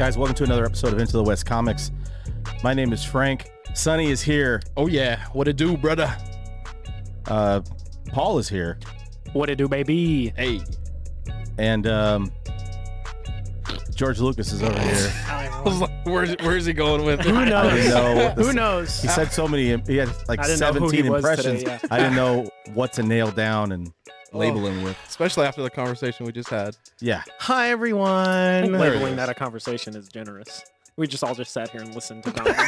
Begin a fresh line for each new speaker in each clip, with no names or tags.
Guys, welcome to another episode of Into the West Comics. My name is Frank. Sonny is here.
Oh yeah, what it do, brother?
Paul is here.
What it do, baby?
Hey.
And George Lucas is over here.
I was like, where's he going with it?
Who knows?
I didn't know what
Who knows?
He said so many. He had like
I didn't know who
17
he was
impressions.
today, yeah.
I didn't know what to nail down and label him with.
Especially after the conversation we just had.
Yeah.
Hi, everyone.
There it
Labeling
is.
that a conversation is generous. We just all sat here and listened to Donovan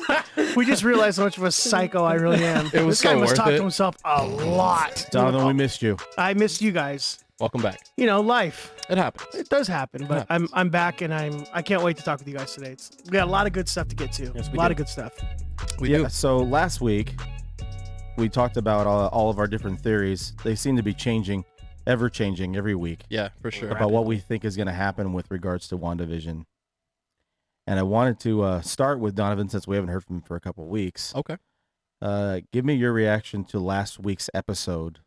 talk. We just realized how much of a psycho I really am.
It was
This guy
so
was
worth
talking
it.
to himself a lot.
Donovan, we missed you.
I missed you guys.
Welcome back.
You know, life.
It happens.
It does happen, but
It
I'm back and I can't wait to talk with you guys today. We got a lot of good stuff to get to.
Yes,
a
we
lot
do.
of good stuff.
We
Yeah.
do.
So last week, we talked about all of our different theories. They seem to be changing, ever changing every week.
Yeah, for sure.
About what we think is going to happen with regards to Wandavision. And I wanted to start with Donovan since we haven't heard from him for a couple of weeks.
Okay.
Give me your reaction to last week's episode.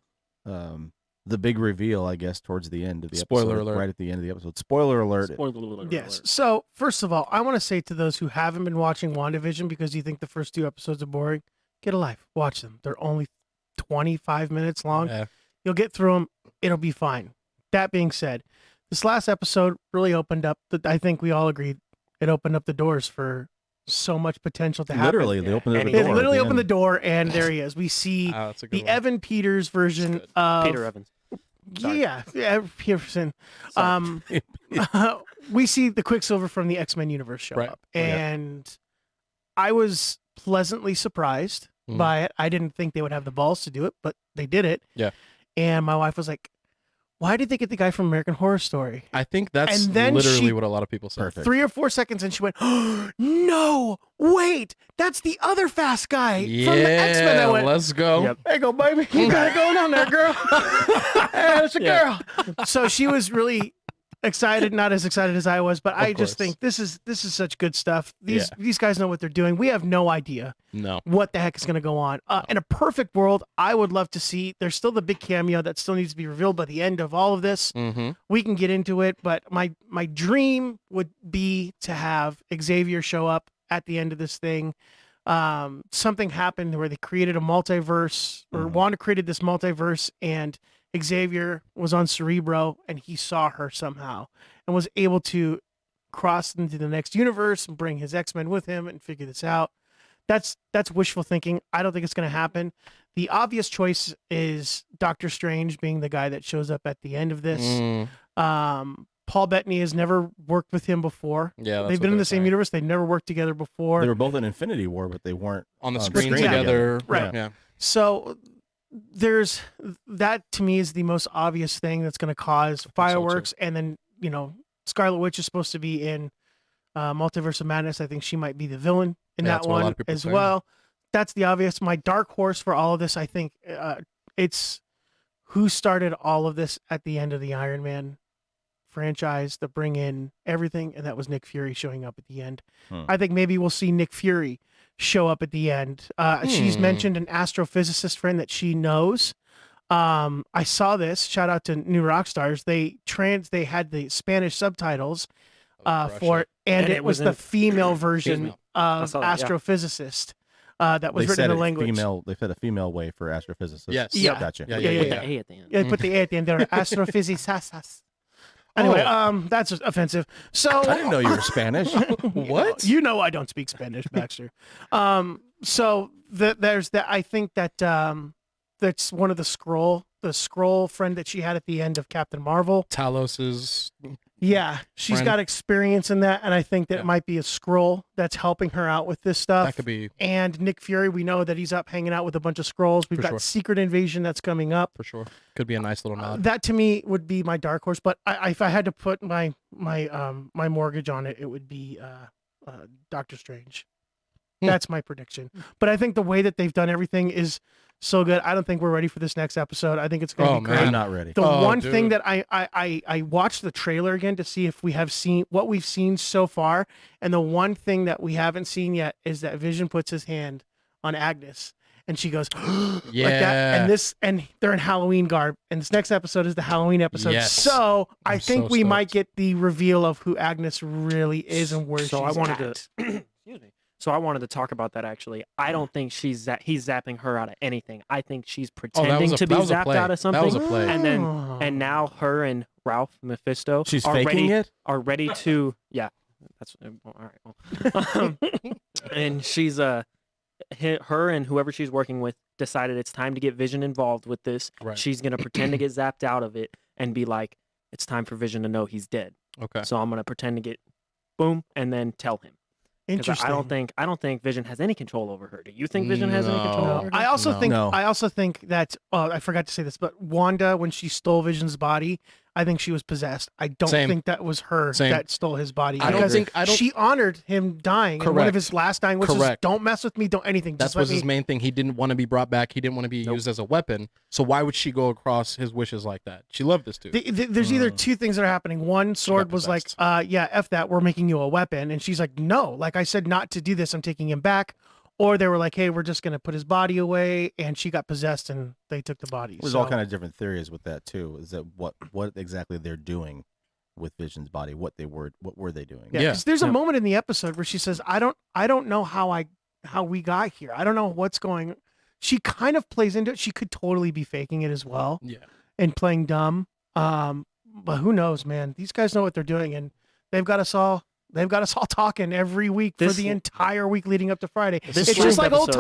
The big reveal, I guess, towards the end of the
Spoiler
episode.
alert.
Right at the end of the episode. Spoiler alert.
Yes. So, first of all, I want to say to those who haven't been watching WandaVision because you think the first two episodes are boring, get a life. Watch them. They're only 25 minutes long.
Yeah.
You'll get through them. It'll be fine. That being said, this last episode really opened up, I think we all agreed, it opened up the doors for so much potential to happen.
Literally, they opened the
It
door.
literally
at the
opened the
end.
door, and there he is. We see
That's a good
the
one.
Evan Peters version
good.
of...
Peter Evans. Sorry.
Yeah, Peterson.
Sorry.
We see the Quicksilver from the X-Men universe show
Right.
up,
Yeah.
and I was pleasantly surprised
Mhm.
by it. I didn't think they would have the balls to do it, but they did it.
Yeah.
And my wife was like, "Why did they get the guy from American Horror Story?"
I think that's
And then
literally
she-
what a lot of people say.
Perfect.
3 or 4 seconds, and she went, "Oh, no, wait, that's the other fast guy from the X-Men." I went,
let's go.
Yep. There you go, baby. You got it going on there, girl. Hey, that's a girl. So she was really excited, not as excited as I was, but I
course.
just think this is such good stuff. These guys know what they're doing. We have no idea
No.
what the heck is going to go on. In a perfect world, I would love to see. There's still the big cameo that still needs to be revealed by the end of all of this.
Mm-hmm.
We can get into it, but my dream would be to have Xavier show up at the end of this thing. Something happened where they created a multiverse, or Wanda created this multiverse, and Xavier was on Cerebro, and he saw her somehow and was able to cross into the next universe and bring his X-Men with him and figure this out. That's wishful thinking. I don't think it's going to happen. The obvious choice is Doctor Strange being the guy that shows up at the end of this. Paul Bettany has never worked with him before.
Yeah, that's
They've
what
been in
they're
the same
saying.
universe. They've never worked together before.
They were both in Infinity War, but they weren't
On the
on
screen
screen
together.
Right.
Yeah.
So there's that, to me, is the most obvious thing that's going to cause
so,
fireworks. And then, Scarlet Witch is supposed to be in Multiverse of Madness. I think she might be the villain in
Yeah,
that
that's what a lot
one
of people
as
say.
well. That's the obvious. My dark horse for all of this, I think, it's who started all of this at the end of the Iron Man franchise to bring in everything, and that was Nick Fury showing up at the end. I think maybe we'll see Nick Fury show up at the end. She's mentioned an astrophysicist friend that she knows. I saw this. Shout out to New Rockstars. They had the Spanish subtitles for it, and it was the female version
Female.
of
saw that, yeah.
astrophysicist that was
They
written
said
in the language.
female. They said a female way for astrophysicists.
Yes.
Yeah.
Gotcha.
Yeah,
Yeah,
With
yeah.
the A at the end.
Yeah, they put the A at the end there. Astrophysicist. Anyway, that's offensive. So
I didn't know you were Spanish.
What?
You know I don't speak Spanish, Baxter. So there's that. I think that that's one of the scroll friend that she had at the end of Captain Marvel.
Talos is
Yeah, she's
Friend.
got experience in that, and I think that
Yeah.
it might be a scroll that's helping her out with this stuff.
that could be
And Nick Fury, we know that he's up hanging out with a bunch of scrolls. We've
For
got
sure.
Secret Invasion that's coming up.
for sure. Could be a nice little nod.
That to me would be my dark horse, but if I had to put my mortgage on it, it would be Doctor Strange. That's my prediction. But I think the way that they've done everything is so good. I don't think we're ready for this next episode. I think it's going to
Oh,
be
man.
great.
I'm not ready.
The
Oh,
one thing
dude.
that I watched the trailer again to see if we have seen what we've seen so far, and the one thing that we haven't seen yet is that Vision puts his hand on Agnes. and she goes
Yeah.
like that, and they're in Halloween garb, and this next episode is the Halloween episode.
Yes.
So I
I'm
think
so
we might
stoked.
get the reveal of who Agnes really is and where
So
she's
I wanted
at.
to excuse me. So I wanted to talk about that actually. I don't think he's zapping her out of anything. I think she's pretending to be zapped out of something.
That was a play.
And then
Oh.
and now her and Ralph Mephisto
She's
are
faking it.
ready to yeah. That's all right. Well. And she's her and whoever she's working with decided it's time to get Vision involved with this.
Right.
She's gonna pretend to get zapped out of it and be like, it's time for Vision to know he's dead.
Okay.
So I'm gonna pretend to get boom and then tell him. 'Cause
Interesting.
I don't think Vision has any control over her. Do you think Vision has any control
No.
over her?
I also
No.
think
No.
I also think that I forgot to say this, but Wanda, when she stole Vision's body, I think she was possessed. I don't
Same.
think that was her
Same.
that stole his body.
I don't
because
think- I don't-
she honored him dying. And one of
Correct.
his last dying wishes,
Correct.
don't mess with me, don't anything.
That
Just let
was his
me.
main thing. He didn't want to be brought back. He didn't want to be
Nope.
used as a weapon. So why would she go across his wishes like that? She loved this dude.
There's either two things that are happening. One, Sword was like,
possessed.
yeah, F that, we're making you a weapon. And she's like, no, like I said not to do this, I'm taking him back. Or they were like, hey, we're just going to put his body away. And she got possessed and they took the body.
There's all kind of different theories with that too. Is that what exactly they're doing with Vision's body? What were they doing?
Yeah,
Yeah.
'cause there's a
Yeah.
moment in the episode where she says, I don't know how we got here. I don't know what's going. She kind of plays into it. She could totally be faking it as well
Yeah.
and playing dumb. But who knows, man? These guys know what they're doing, and they've got us all talking every week for
This-
the entire week leading up to Friday.
This
It's just
last
like old
episode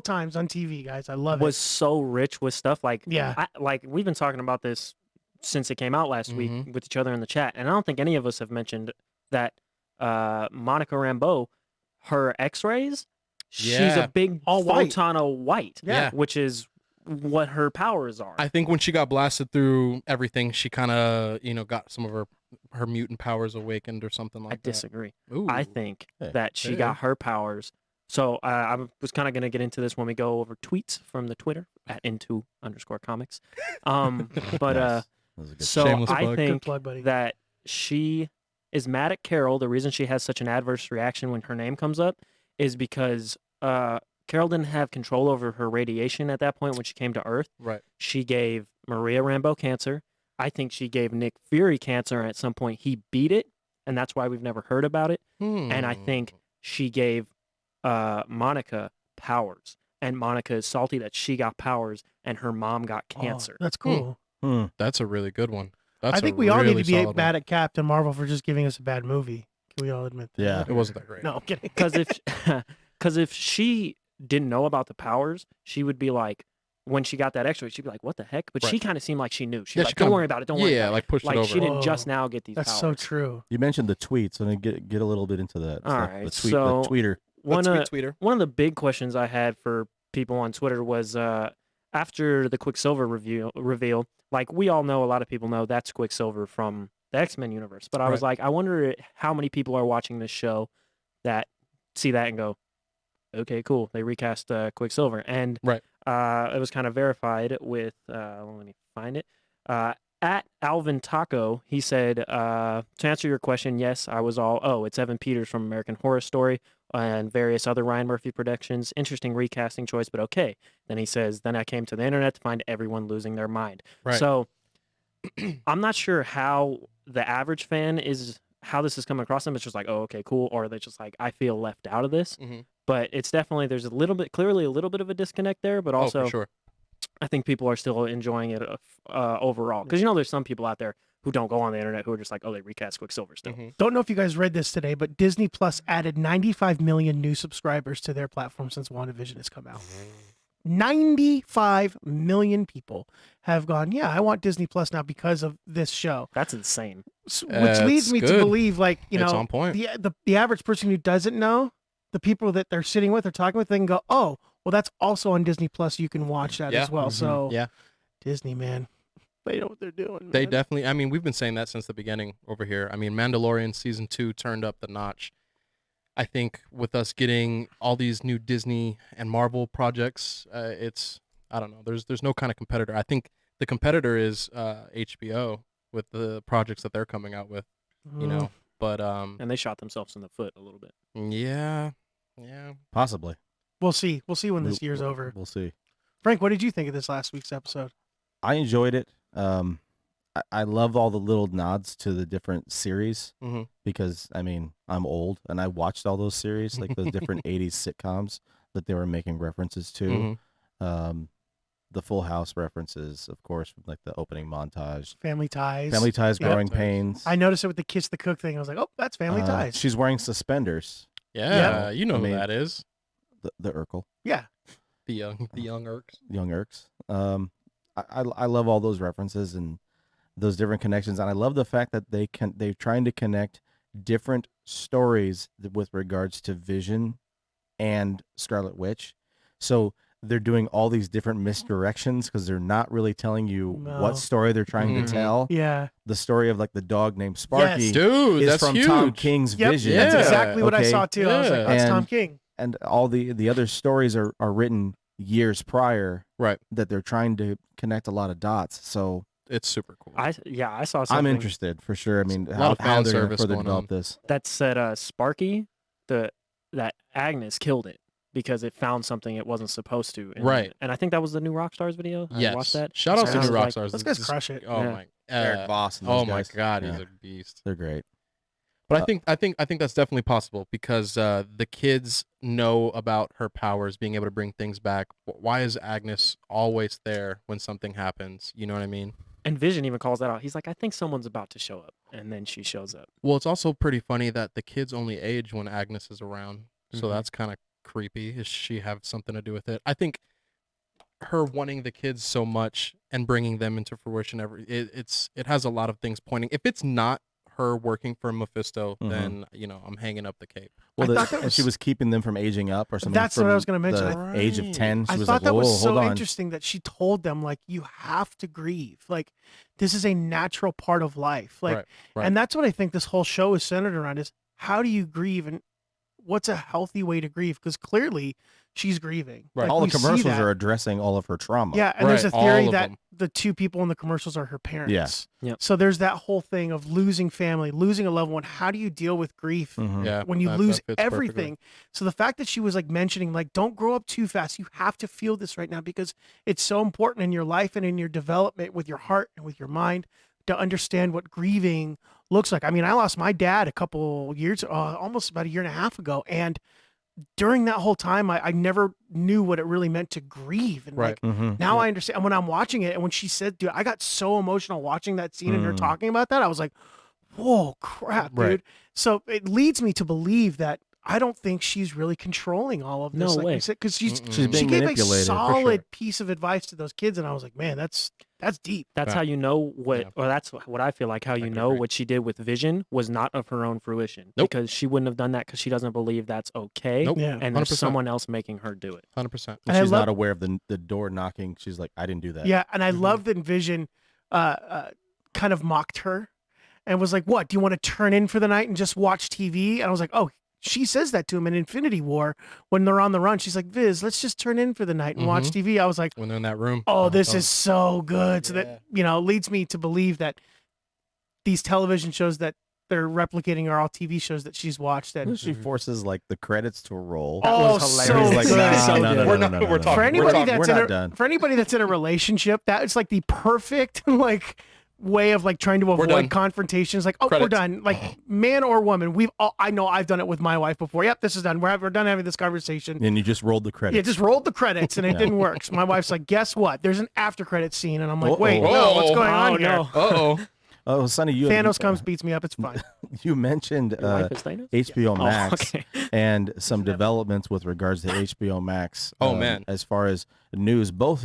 times, on TV, guys. I love
was
it.
so rich with stuff like
Yeah.
like we've been talking about this since it came out last week
Mhm.
with each other in the chat, and I don't think any of us have mentioned that Monica Rambeau, her X-rays, she's
Yeah.
a big
All white.
photon of white,
Yeah.
which is what her powers are.
I think when she got blasted through everything, she kind of, got some of her mutant powers awakened or something like
I
that.
disagree.
Ooh.
I think
Hey.
that she
Hey.
got her powers. So I was kind of going to get into this when we go over tweets from the Twitter at @into_comics. But
Nice. That was a good
so
Shameless
I
plug.
Good
think
plug, buddy.
that she is mad at Carol. The reason she has such an adverse reaction when her name comes up is because Carol didn't have control over her radiation at that point when she came to Earth.
Right.
She gave Maria Rambeau cancer. I think she gave Nick Fury cancer, and at some point he beat it, and that's why we've never heard about it. And I think she gave Monica powers, and Monica is salty that she got powers and her mom got
Oh,
cancer.
that's cool.
That's a really good one. That's
I think
a
we all need
really
to be
solid
mad
one.
at Captain Marvel for just giving us a bad movie. Can we all admit that?
Yeah.
It wasn't that great.
No, I'm kidding.
Because if she didn't know about the powers, she would be like, when she got that X-ray, she'd be like, "What the heck?" But she
Right.
kind of seemed like she knew. She's
Yeah,
like,
she
"Don't
kinda-
worry about it. Don't worry
Yeah,
about
like pushed
it." Like
it over.
she didn't just
Whoa.
now get these
That's
powers.
so true.
You mentioned the tweets, and get a little bit into that.
All
So
right,
the
so-
tweeter.
One of
tweeter.
one of the big questions I had for people on Twitter was after the Quicksilver reveal. Like we all know, a lot of people know that's Quicksilver from the X-Men universe. But I was like, I wonder how many people are watching this show that see that and go, "Okay, cool. They recast Quicksilver." And
Right.
it was kind of verified with. Let me find it. At Alvin Taco, he said, to answer your question, yes, I was all, oh, it's Evan Peters from American Horror Story and various other Ryan Murphy productions. Interesting recasting choice, but okay. Then he says, then I came to the internet to find everyone losing their mind.
Right.
So I'm not sure how the average fan is, how this is coming across them. It's just like, oh, okay, cool. Or they're just like, I feel left out of this.
Mhm.
But it's definitely, there's clearly a little bit of a disconnect there, but
Oh,
also
for sure.
I think people are still enjoying it overall. Because, there's some people out there who don't go on the internet who are just like, oh, they recast Quicksilver still.
Mhm.
Don't know if you guys read this today, but Disney Plus added 95 million new subscribers to their platform since WandaVision has come out. 95 million people have gone, yeah, I want Disney Plus now because of this show.
That's insane.
Which leads
That's
me to
good.
believe, like,
It's on point.
the average person who doesn't know, the people that they're sitting with or talking with, they can go, oh, well, that's also on Disney Plus. You can watch that
Yeah.
as well.
Mhm.
So
Yeah.
Disney, man, they know what they're doing.
They
man.
definitely, I mean, we've been saying that since the beginning over here. I mean, Mandalorian season 2 turned up the notch. I think with us getting all these new Disney and Marvel projects, I don't know. There's no kind of competitor. I think the competitor is HBO with the projects that they're coming out with, you know. But
And they shot themselves in the foot a little bit.
yeah.
Possibly.
We'll see. We'll see when this year's over.
We'll see.
Frank, what did you think of this last week's episode?
I enjoyed it. I love all the little nods to the different series
Mhm.
because I mean I'm old and I watched all those series, like those different '80s sitcoms that they were making references to.
Mhm.
The Full House references, of course, like the opening montage.
Family Ties.
Family Ties,
Yep.
Growing Pains.
I noticed it with the Kiss the Cook thing. I was like, oh, that's Family Ties.
She's wearing suspenders.
Yeah, you know
I
who
mean,
that is.
The Urkel,
Yeah.
The young Urks.
Young Urks. I love all those references and those different connections, and I love the fact that they're trying to connect different stories with regards to Vision and Scarlet Witch. So they're doing all these different misdirections because they're not really telling you
No.
what story they're trying
Mhm.
to tell.
Yeah.
The story of like the dog named Sparky
Yes.
Dude,
is
that's
from
huge.
Tom King's
Yep.
Vision.
That's
Yeah.
exactly what I
Okay.
saw too. I was like,
Yeah.
that's Tom
And-
King.
And all the other stories are written years prior,
Right.
that they're trying to connect a lot of dots. So
It's super cool.
I saw something
I'm interested for sure. I mean,
lot
how
of fan
they're going to
service
further
going
develop
on.
this.
that said Sparky, that Agnes killed it because it found something it wasn't supposed to.
Right.
And I think that was the new Rockstars video.
Yes.
I watched that.
Shout out
And
to
I
New
was like,
Rockstars.
Those guys
This-
crush it.
Oh
Yeah.
my.
Eric Voss and those
Oh my
guys.
God,
Yeah.
he's a beast.
They're great.
But I think that's definitely possible because the kids know about her powers, being able to bring things back. Why is Agnes always there when something happens? You know what I mean?
And Vision even calls that out. He's like, I think someone's about to show up. And then she shows up.
Well, it's also pretty funny that the kids only age when Agnes is around. So
Mhm.
that's kind of creepy. Does she have something to do with it? I think her wanting the kids so much and bringing them into fruition it has a lot of things pointing. If it's not her working for Mephisto,
Mhm.
then I'm hanging up the cape.
Well,
I thought that
and she
was-
was keeping them from aging up or something.
That's what I
from
was gonna mention.
The age of 10. She
I
was
thought
like,
that
whoa,
was
hold
so
on.
interesting that she told them, like, you have to grieve. Like, this is a natural part of life. Like,
Right.
and that's what I think this whole show is centered around is how do you grieve and what's a healthy way to grieve? Because clearly she's grieving.
Right.
Like,
All the
we see
commercials
that.
are addressing all of her trauma.
Yeah, and there's a
Right, all
theory
of
that
them.
the two people in the commercials are her parents.
Yeah.
Yep.
So there's that whole thing of losing family, losing a loved one. How do you deal with grief
Mhm.
Yeah.
when you
that
lose
fits perfectly.
everything? So the fact that she was like mentioning, like, don't grow up too fast. You have to feel this right now because it's so important in your life and in your development with your heart and with your mind to understand what grieving looks like. I mean, I lost my dad a couple years, almost about a year and a half ago. And during that whole time, I never knew what it really meant to grieve. And
Right.
like,
Mhm.
now I understand. And when I'm watching it and when she said, dude, I got so emotional watching that scene and her
Mm.
talking about that. I was like, whoa, crap,
Right.
dude. So it leads me to believe that I don't think she's really controlling all of this.
No
like
way.
we said, because
Mm-mm.
She's
she
being
gave a
manipulated. for
solid
sure.
piece of advice to those kids. And I was like, man, that's deep.
That's
Yeah.
how you know what,
Yeah.
or that's what I feel like how you
can
know
agree.
what she did with Vision was not of her own fruition.
Nope.
Because she wouldn't have done that because she doesn't believe that's okay.
Nope.
Yeah.
And there's
100%.
someone else making her do it.
100%.
And I
She's
love-
not aware of the door knocking. She's like, I didn't do that.
Yeah. And I
Mhm.
love that Vision kind of mocked her and was like, what, do you want to turn in for the night and just watch TV? And I was like, oh, she says that to him in Infinity War when they're on the run. She's like, Viz, let's just turn in for the night and watch TV. I was like,
When they're in that room.
oh, this is so good. So
Yeah.
that, leads me to believe that these television shows that they're replicating are all TV shows that she's watched. And
She forces like the credits to roll.
That
oh,
was
so
hilarious.
He's like,
good.
nah,
So
no,
good.
no,
We're
no,
not-
no, no,
we're
no.
talking-
for anybody
talking-
that's
we're
in
not
a,
done.
for anybody that's in a relationship, that is like the perfect like way of like trying to
done.
avoid confrontations. Like, oh, we're
Credits.
done. Like, man or woman, I know I've done it with my wife before. Yep, this is done. We're done having this conversation.
And you just rolled the credits.
Yeah, just rolled the credits and it
Yeah.
didn't work. So my wife's like, guess what? There's an after credit scene, and I'm like,
Uh-oh.
wait, no, what's going on
Oh,
here?
no.
Uh-oh.
Oh, Sonny, you
Thanos comes, beats me up. It's fine.
You mentioned
Your wife is Thanos?
HBO
Oh,
Max
okay.
and some developments with regards to HBO Max.
Oh, man.
As far as news, both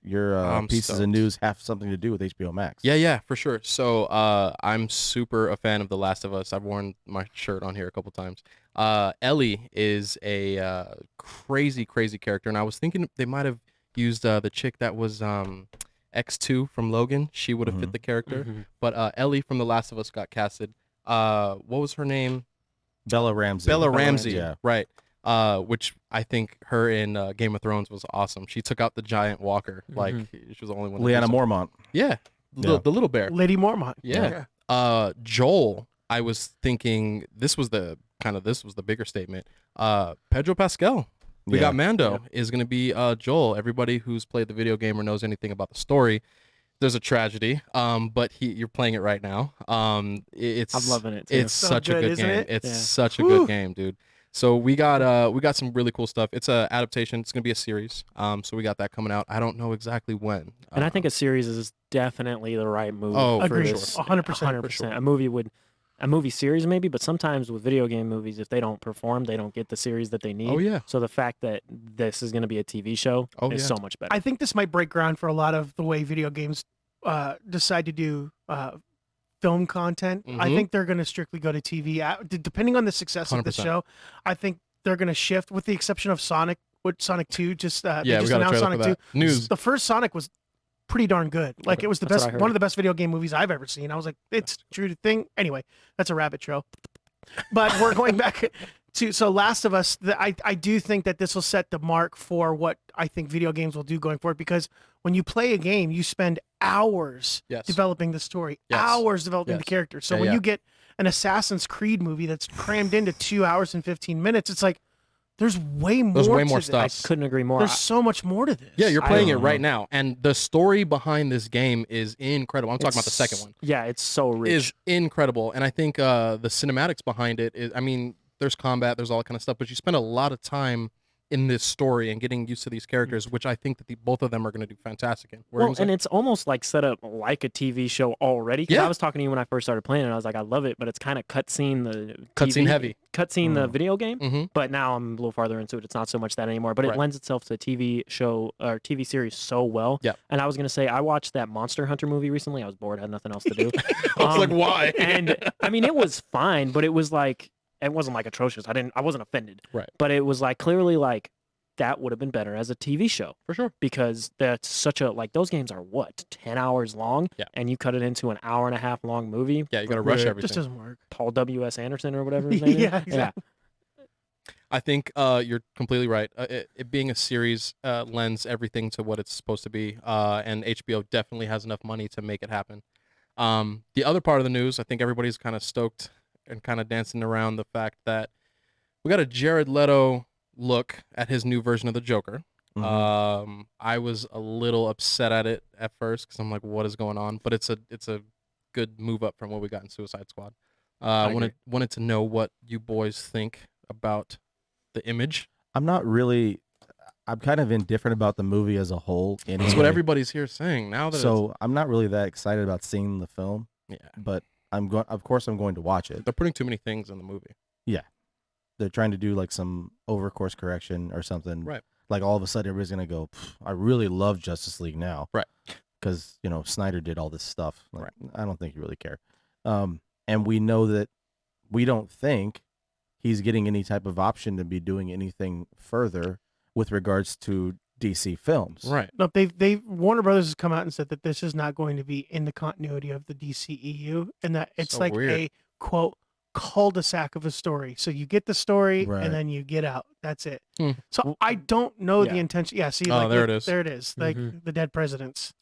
your
I'm
pieces of
stoked.
news have something to do with HBO Max.
Yeah, for sure. So I'm super a fan of The Last of Us. I've worn my shirt on here a couple times. Ellie is a crazy character, and I was thinking they might have used the chick that was X2 from Logan. She would have fit the character.
Mhm.
But Ellie from The Last of Us got casted. What was her name?
Bella Ramsey.
Bella Ramsey.
Yeah.
Right. Which I think her in Game of Thrones was awesome. She took out the giant walker. Like she was the only one. to do
Leanna
so.
Mormont.
Yeah.
Yeah.
The little bear.
Lady Mormont.
Yeah. Joel, I was thinking this was the bigger statement. Pedro Pascal. We got
Yeah.
Mando is going to be Joel. Everybody who's played the video game or knows anything about the story, there's a tragedy. But you're playing it right now. It's
I'm loving it, too.
It's
So
such a
good,
good
isn't
game.
it?
It's
Yeah.
such a
Whew.
good game, dude. So we got some really cool stuff. It's a adaptation. It's gonna be a series. So we got that coming out. I don't know exactly when.
And I think a series is definitely the right move.
Oh,
for
Agreed.
this.
100%.
100%. A movie series maybe, but sometimes with video game movies, if they don't perform, they don't get the series that they need.
Oh yeah.
So the fact that this is going to be a TV show
Oh,
is
yeah.
so much better.
I think this might break ground for a lot of the way video games decide to do film content. I
Mhm.
think they're going to strictly go to TV. Depending on the success of the
100%.
show, I think they're going to shift, with the exception of Sonic. What Sonic 2 just they
Yeah, we
just
got a
announced
trailer
Sonic
for
2.
that. News.
The first Sonic was pretty darn good. Like, it was the
That's what
best,
I
one
heard.
of the best video game movies I've ever seen. I was like, it's true to thing. Anyway, that's a rabbit trail. But we're going back to Last of Us. I do think that this will set the mark for what I think video games will do going forward, because when you play a game, you spend hours
Yes.
developing the story,
Yes.
hours developing the
Yes.
characters. So
Yeah,
when
yeah.
you get an Assassin's Creed movie that's crammed into 2 hours and 15 minutes, it's like there's way more.
There's way more
to this.
stuff.
Couldn't agree more.
There's so much more to this.
Yeah, you're playing it
don't
right
know.
now, and the story behind this game is incredible. I'm talking about the second one.
Yeah, it's so rich.
Is incredible, and I think the cinematics behind it is. I mean, there's combat, there's all that kind of stuff, but you spend a lot of time in this story and getting used to these characters, which I think that both of them are going to do fantastic in. What were you
Well,
gonna
and
say?
it's almost like set up like a TV show already. 'Cause
Yeah.
I was talking to you when I first started playing it. I was like, I love it, but it's kind of cutscene
Cutscene heavy.
Cutscene the video game.
Mhm.
But now I'm a little farther into it. It's not so much that anymore. But
Right.
it lends itself to a TV show or TV series so well.
Yeah.
And I was gonna say I watched that Monster Hunter movie recently. I was bored, had nothing else to do.
I was like, why?
And I mean, it was fine, but it was like it wasn't like atrocious. I wasn't offended.
Right.
But it was like clearly like that would have been better as a TV show
For sure.
because that's such a like those games are what 10 hours long,
Yeah.
and you cut it into an hour and a half long movie.
Yeah, you got to rush
It
everything.
just doesn't work.
Paul W.S. Anderson or whatever his name
Yeah,
is.
exactly.
I think you're completely right. It being a series lends everything to what it's supposed to be, and HBO definitely has enough money to make it happen. The other part of the news, I think everybody's kind of stoked and kind of dancing around the fact that we got a Jared Leto look at his new version of the Joker.
Mhm.
I was a little upset at it at first because I'm like, what is going on? But it's a good move up from what we got in Suicide Squad.
I agree.
Wanted to know what you boys think about the image.
I'm not really. I'm kind of indifferent about the movie as a whole.
That's
Anyway.
what everybody's here saying now. That
So I'm not really that excited about seeing the film,
it's, yeah,
but I'm going. Of course, I'm going to watch it.
they're putting too many things in the movie.
They're trying to do like some overcourse correction or something.
Right.
Like all of a sudden, everybody's gonna go. I really love Justice League now.
Right.
Because Snyder did all this stuff. Like,
Right.
I don't think you really care. And we know that we don't think he's getting any type of option to be doing anything further with regards to DC films.
Right.
No, they Warner Brothers has come out and said that this is not going to be in the continuity of the DCEU, and that it's
So
like
weird.
a quote cul-de-sac of a story. So you get the story
Right.
and then you get out. That's it.
Hmm.
So I don't know the
Yeah.
intention. Yeah, see,
Oh,
like
there it is.
There it is. Like
Mhm.
the Dead Presidents.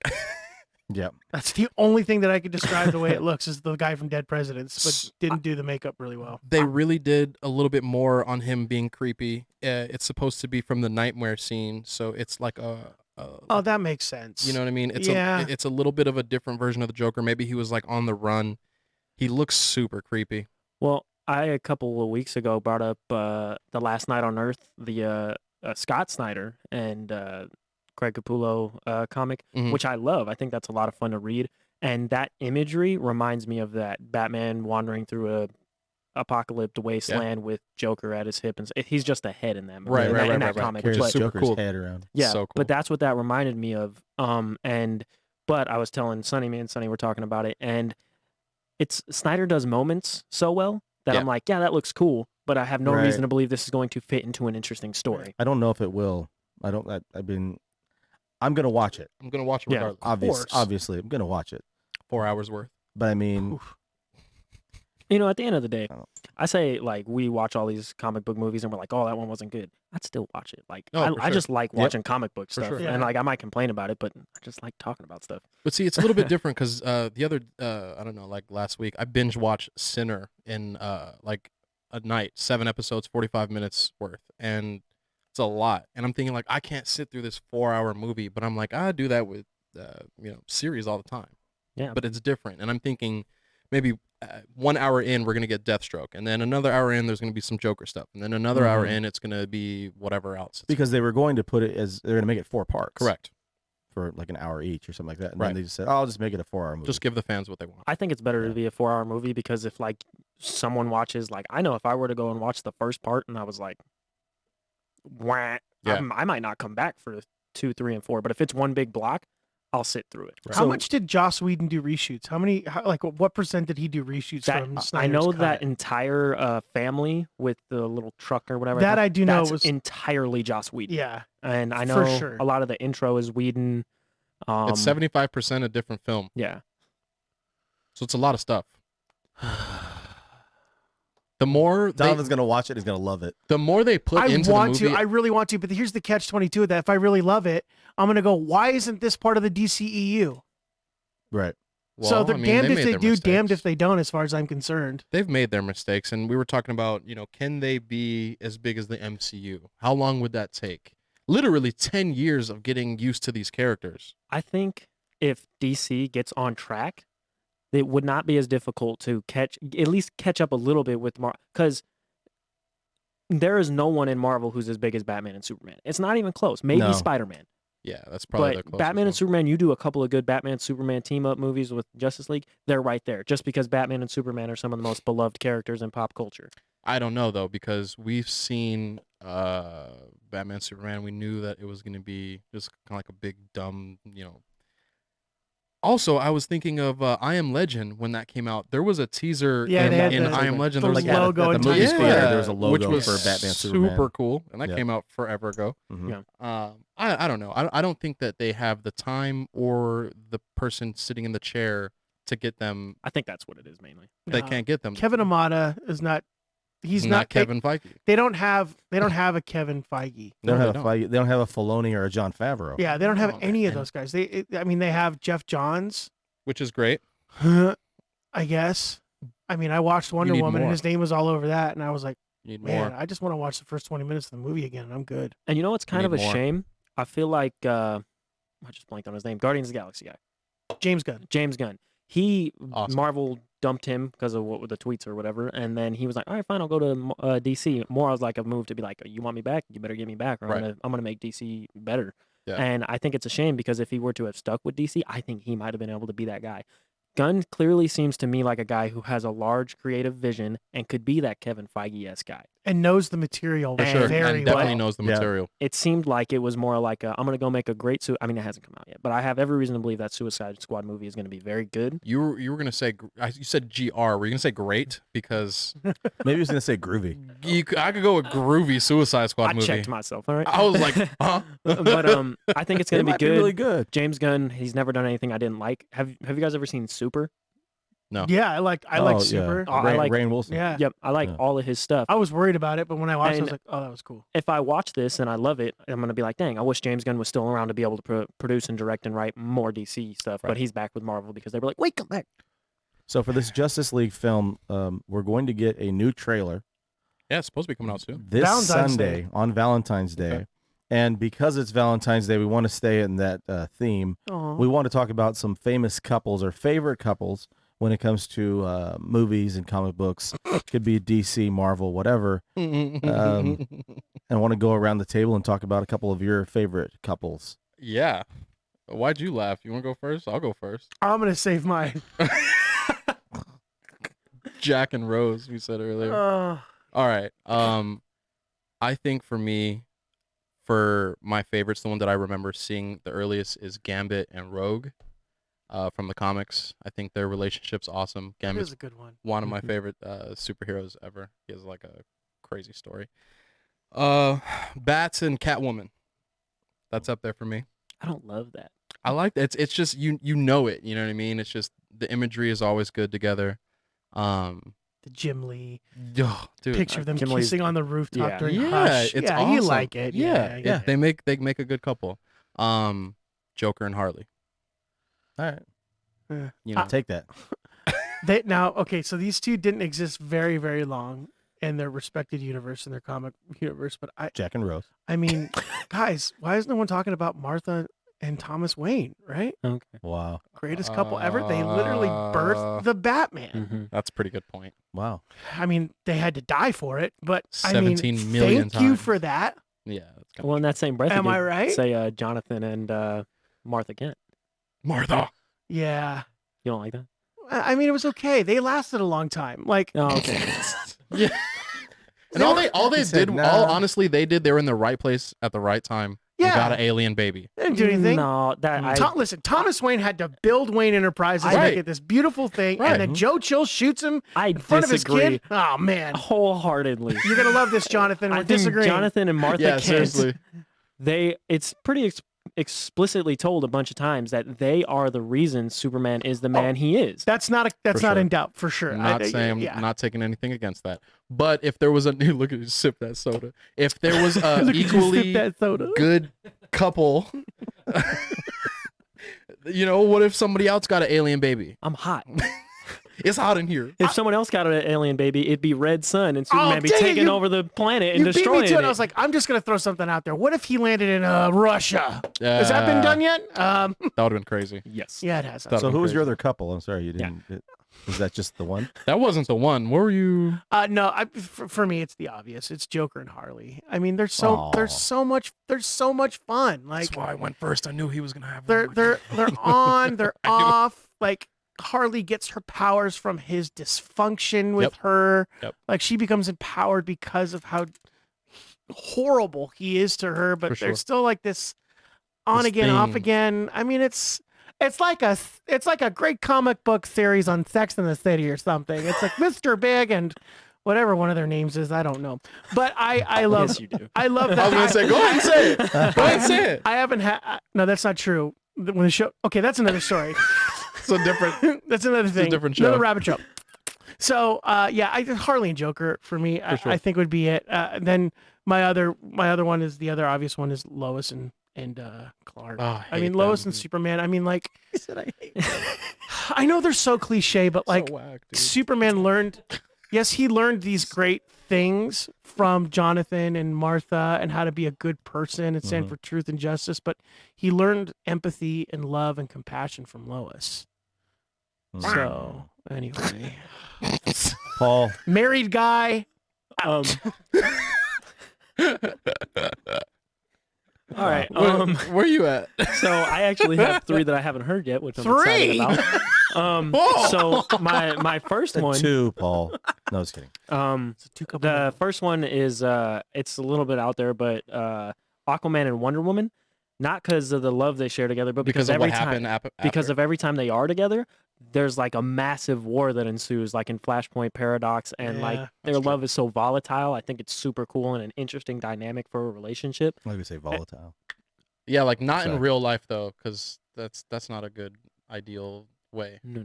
Yeah.
That's the only thing that I could describe the way it looks is the guy from Dead Presidents, but didn't do the makeup really well.
They really did a little bit more on him being creepy. It's supposed to be from the nightmare scene, so it's like a
Oh, that makes sense.
you know what I mean? It's
Yeah.
it's a little bit of a different version of the Joker. Maybe he was like on the run. He looks super creepy.
Well, I a couple of weeks ago brought up The Last Night on Earth, the Scott Snyder and Craig Capullo comic,
Mhm.
which I love. I think that's a lot of fun to read, and that imagery reminds me of that Batman wandering through a apocalyptic wasteland with Joker at his hip, and he's just a head in that movie,
Right,
in
right,
that,
right,
in that
right, right.
comic.
Which is
But
super
Joker's
cool.
head around.
yeah,
So cool.
but that's what that reminded me of. But I was telling Sonny, me and Sonny were talking about it, and it's Snyder does moments so well that
Yeah.
I'm like, yeah, that looks cool, but I have no
Right.
reason to believe this is going to fit into an interesting story.
I don't know if it will. I don't. I've been. I'm gonna watch it.
I'm gonna watch it
Yeah.
regardless.
course.
Obviously, I'm gonna watch it.
4 hours worth.
But I mean,
Oof.
You know, at the end of the day,
I don't-
I say like we watch all these comic book movies and we're like, oh, that one wasn't good. I'd still watch it. Like
Oh, for
I
sure.
just like
Yep.
watching comic book
For
stuff,
sure.
Yeah.
and like I might complain about it, but I just like talking about stuff.
But see, it's a little bit different because the other I don't know, like last week I binge watched Sinner in like a night, 7 episodes, 45 minutes worth, and It's a lot. And I'm thinking like, I can't sit through this 4-hour movie, but I'm like, I do that with, series all the time.
Yeah.
But it's different. And I'm thinking maybe 1 hour in, we're going to get Deathstroke. And then another hour in, there's going to be some Joker stuff. And then another hour in, it's going to be whatever else.
Because they were going to put it as, they're going to make it 4 parts.
Correct.
For like an hour each or something like that. And
Right.
then they just said, I'll just make it a 4-hour movie.
Just give the fans what they want.
I think it's better to be a 4-hour movie because if like someone watches, like I know if I were to go and watch the first part and I was like, wah,
Yeah.
I might not come back for 2, 3, and 4. But if it's one big block, I'll sit through it.
How much did Joss Whedon do reshoots? What percent did he do reshoots from Snyder's
I know
cut?
that entire family with the little truck or whatever.
That I do know
that's
was
entirely Joss Whedon.
Yeah,
And I
for
know
sure.
a lot of the intro is Whedon.
It's 75% a different film.
Yeah.
So it's a lot of stuff. The more
Donovan's going to watch it, he's going to love it.
the more they put
I
into
want
the movie,
to. I really want to. But here's the catch-22 of that. If I really love it, I'm gonna go. Why isn't this part of the DCEU?
Right.
So
well,
they're
I mean,
damned if
made
they
their
do, damned
mistakes.
if they don't. As far as I'm concerned.
They've made their mistakes, and we were talking about, can they be as big as the MCU? How long would that take? Literally 10 years of getting used to these characters.
I think if DC gets on track, it would not be as difficult to at least catch up a little bit with Marvel. Because there is no one in Marvel who's as big as Batman and Superman. It's not even close. Maybe
No.
Spider-Man.
Yeah, that's probably the
But
closest
Batman
one.
and Superman, you do a couple of good Batman Superman team up movies with Justice League, they're right there. Just because Batman and Superman are some of the most beloved characters in pop culture.
I don't know though, because we've seen Batman Superman. We knew that it was going to be just kind of like a big dumb. Also, I was thinking of I Am Legend when that came out. There was a teaser
Yeah, they had
in
the-
I Am Legend.
the
There was
logo
at the
and
movie
Times
theater,
Square.
there was a logo
which was
for Batman
super
Superman.
cool, and that
Yeah.
came out forever ago.
Mhm.
Yeah.
I don't know. I don't think that they have the time or the person sitting in the chair to get them.
I think that's what it is mainly.
They
No.
can't get them.
Kevin Amata is not. He's
not Kevin Feige.
They don't have a Kevin Feige.
They don't
No,
have
they
a Feige, they don't have a Filoni or a John Favreau.
Yeah, they don't have
No,
any of
and-
those guys. They have Jeff Johns,
Which is great.
I guess. I mean, I watched Wonder
need
Woman and
more.
his name was all over that, and I was like,
You need
man,
more.
I just want to watch the first 20 minutes of the movie again, and I'm good.
And you know what's kind
need
of a
more.
shame? I feel like I just blanked on his name. Guardians of the Galaxy guy.
James Gunn.
James Gunn. He
Awesome.
Marvel dumped him because of what with the tweets or whatever, and then he was like, "All right, fine, I'll go to DC." More was like a move to be like, "You want me back? You better get me back, or
Right.
I'm gonna make DC better."
Yeah.
And I think it's a shame because if he were to have stuck with DC, I think he might have been able to be that guy. Gunn clearly seems to me like a guy who has a large creative vision and could be that Kevin Feige-esque guy.
And knows the material
For sure.
very
And definitely
well.
knows the
Yeah.
material.
It seemed like it was more like I'm going to go make a great suit. I mean, it hasn't come out yet, but I have every reason to believe that Suicide Squad movie is going to be very good.
You were going to say, you said GR. Were you going to say great? Because
Maybe he was going to say groovy.
I could go with groovy Suicide Squad
I
movie.
checked myself, all right?
I was like, huh?
But I think it's
It
going to be
might be
good.
really good.
James Gunn, he's never done anything I didn't like. Have you guys ever seen Super?
No.
Yeah, I like Super.
Oh, I
Rainn
like-
Rainn Wilson.
Yeah.
Yep, I like
Yeah.
all of his stuff.
I was worried about it, but when I watched it, I was
And-
like, oh, that was cool.
If I watch this and I love it, I'm going to be like, dang, I wish James Gunn was still around to be able to produce and direct and write more DC stuff.
Right.
But he's back with Marvel because they were like, wait, come back.
So for this Justice League film, we're going to get a new trailer
Yeah, it's supposed to be coming out soon.
this
Valentine's
Sunday
Day.
on Valentine's Day.
Okay.
And because it's Valentine's Day, we want to stay in that theme.
Aw.
We want to talk about some famous couples or favorite couples when it comes to movies and comic books. Could be DC, Marvel, whatever. And I want to go around the table and talk about a couple of your favorite couples.
Yeah. Why'd you laugh? You want to go first? I'll go first.
I'm gonna save mine.
Jack and Rose, we said earlier.
Uh,
All right. I think for me, for my favorites, the one that I remember seeing the earliest is Gambit and Rogue from the comics. I think their relationship's awesome.
that
Gambit's
is a good one.
one of my favorite superheroes ever. He has like a crazy story. Bats and Catwoman. That's up there for me.
I don't love that.
I like that. It's just you know it. You know what I mean? It's just the imagery is always good together.
The Jim Lee
Oh, dude,
picture of them
Jim Lee's-
kissing on the rooftop
yeah.
during
yeah,
Hush.
it's
yeah,
awesome.
you like it.
Yeah. They make a good couple. Joker and Harley.
All right.
You know,
Take that.
Now, okay, so these two didn't exist very, very long, in their respected universe, in their comic universe. But
Jack and Rose.
I mean, guys, why is no one talking about Martha and Thomas Wayne, right?
Okay.
Wow.
Greatest couple ever. They literally birthed the Batman.
That's a pretty good point.
Wow.
I mean, they had to die for it, but
17 million
thank you
times.
for that.
Yeah. That's kind
Well, in that same breath,
Am
you
I
did
right?
say Jonathan and Martha Kent.
Martha.
Yeah.
You don't like that?
I mean, it was okay. They lasted a long time. Like,
Oh, okay.
Yeah. And all they
He said,
did,
nah.
all honestly, they were in the right place at the right time. And
Yeah.
got an alien baby.
they didn't do anything.
No, that
Listen, Thomas Wayne had to build Wayne Enterprises to
Right.
make it this beautiful thing,
Right.
and then Joe Chill shoots him
I
in front of his
disagree
kid. Oh man,
wholeheartedly.
you're gonna love this, Jonathan. We're
I think
disagreeing.
Jonathan and Martha
Yeah,
Kent,
seriously.
it's pretty explicitly told a bunch of times that they are the reason Superman is the man he is.
That's not
For
not
sure.
in doubt for sure.
Not saying,
yeah.
not taking anything against that. But if there was a look at you sip that soda. If there was a
Look at you sip
equally
that soda.
good couple, what if somebody else got an alien baby?
I'm hot.
It's hot in here.
If someone else got an alien baby, it'd be Red Sun and Superman be
dang it,
taking
you-
over the planet and
You beat
destroying
me to it.
it.
I was like, I'm just gonna throw something out there. What if he landed in Russia? Has that been done yet?
That would have been crazy.
yes.
Yeah, it has.
That'd
So
been
who was your
crazy.
other couple? I'm sorry, you didn't. Was that just the one?
That wasn't the one. Where were you?
No, for me, it's the obvious. It's Joker and Harley. I mean, there's so much fun. Like
That's why I went first. I knew he was gonna have.
they're
one.
they're on, they're off. Like Harley gets her powers from his dysfunction with
Yep.
her.
Yep.
Like she becomes empowered because of how horrible he is to her. But
For sure.
there's still like this on
This
again, off
thing.
again. I mean, it's like a great comic book series on Sex in the City or something. It's like Mr. Big and whatever one of their names is. I don't know. But I love
Yes, you do.
I love that.
I was gonna say, go ahead and say it. Go ahead and say it.
I haven't had. No, that's not true. When the show. Okay, that's another story.
It's a different.
That's another thing.
different
Another
show.
rabbit show. So Harley and Joker for me,
sure.
I think would be it. Then my other one is the other obvious one is Lois and Clark.
Oh,
I mean Lois and Superman. I mean like I know they're so cliche, but like
so whack, dude.
Superman learned. Yes, he learned these great things from Jonathan and Martha and how to be a good person and stand for truth and justice, but he learned empathy and love and compassion from Lois. So, anyway,
Paul.
married guy.
All right.
Where you at?
So I actually have 3 that I haven't heard yet, which I'm excited
3?
about. So my first one,
2, Paul. No, I was kidding.
the first one is it's a little bit out there, but Aquaman and Wonder Woman, not because of the love they share together, but because
of
every
what
time
happened
because
after.
of every time they are together, there's like a massive war that ensues, like in Flashpoint Paradox, and like
Yeah,
their love is so volatile. I think it's super cool and an interesting dynamic for a relationship.
Like we say, volatile.
Yeah, like not
Sorry.
in real life though, because that's not a good ideal way.
No.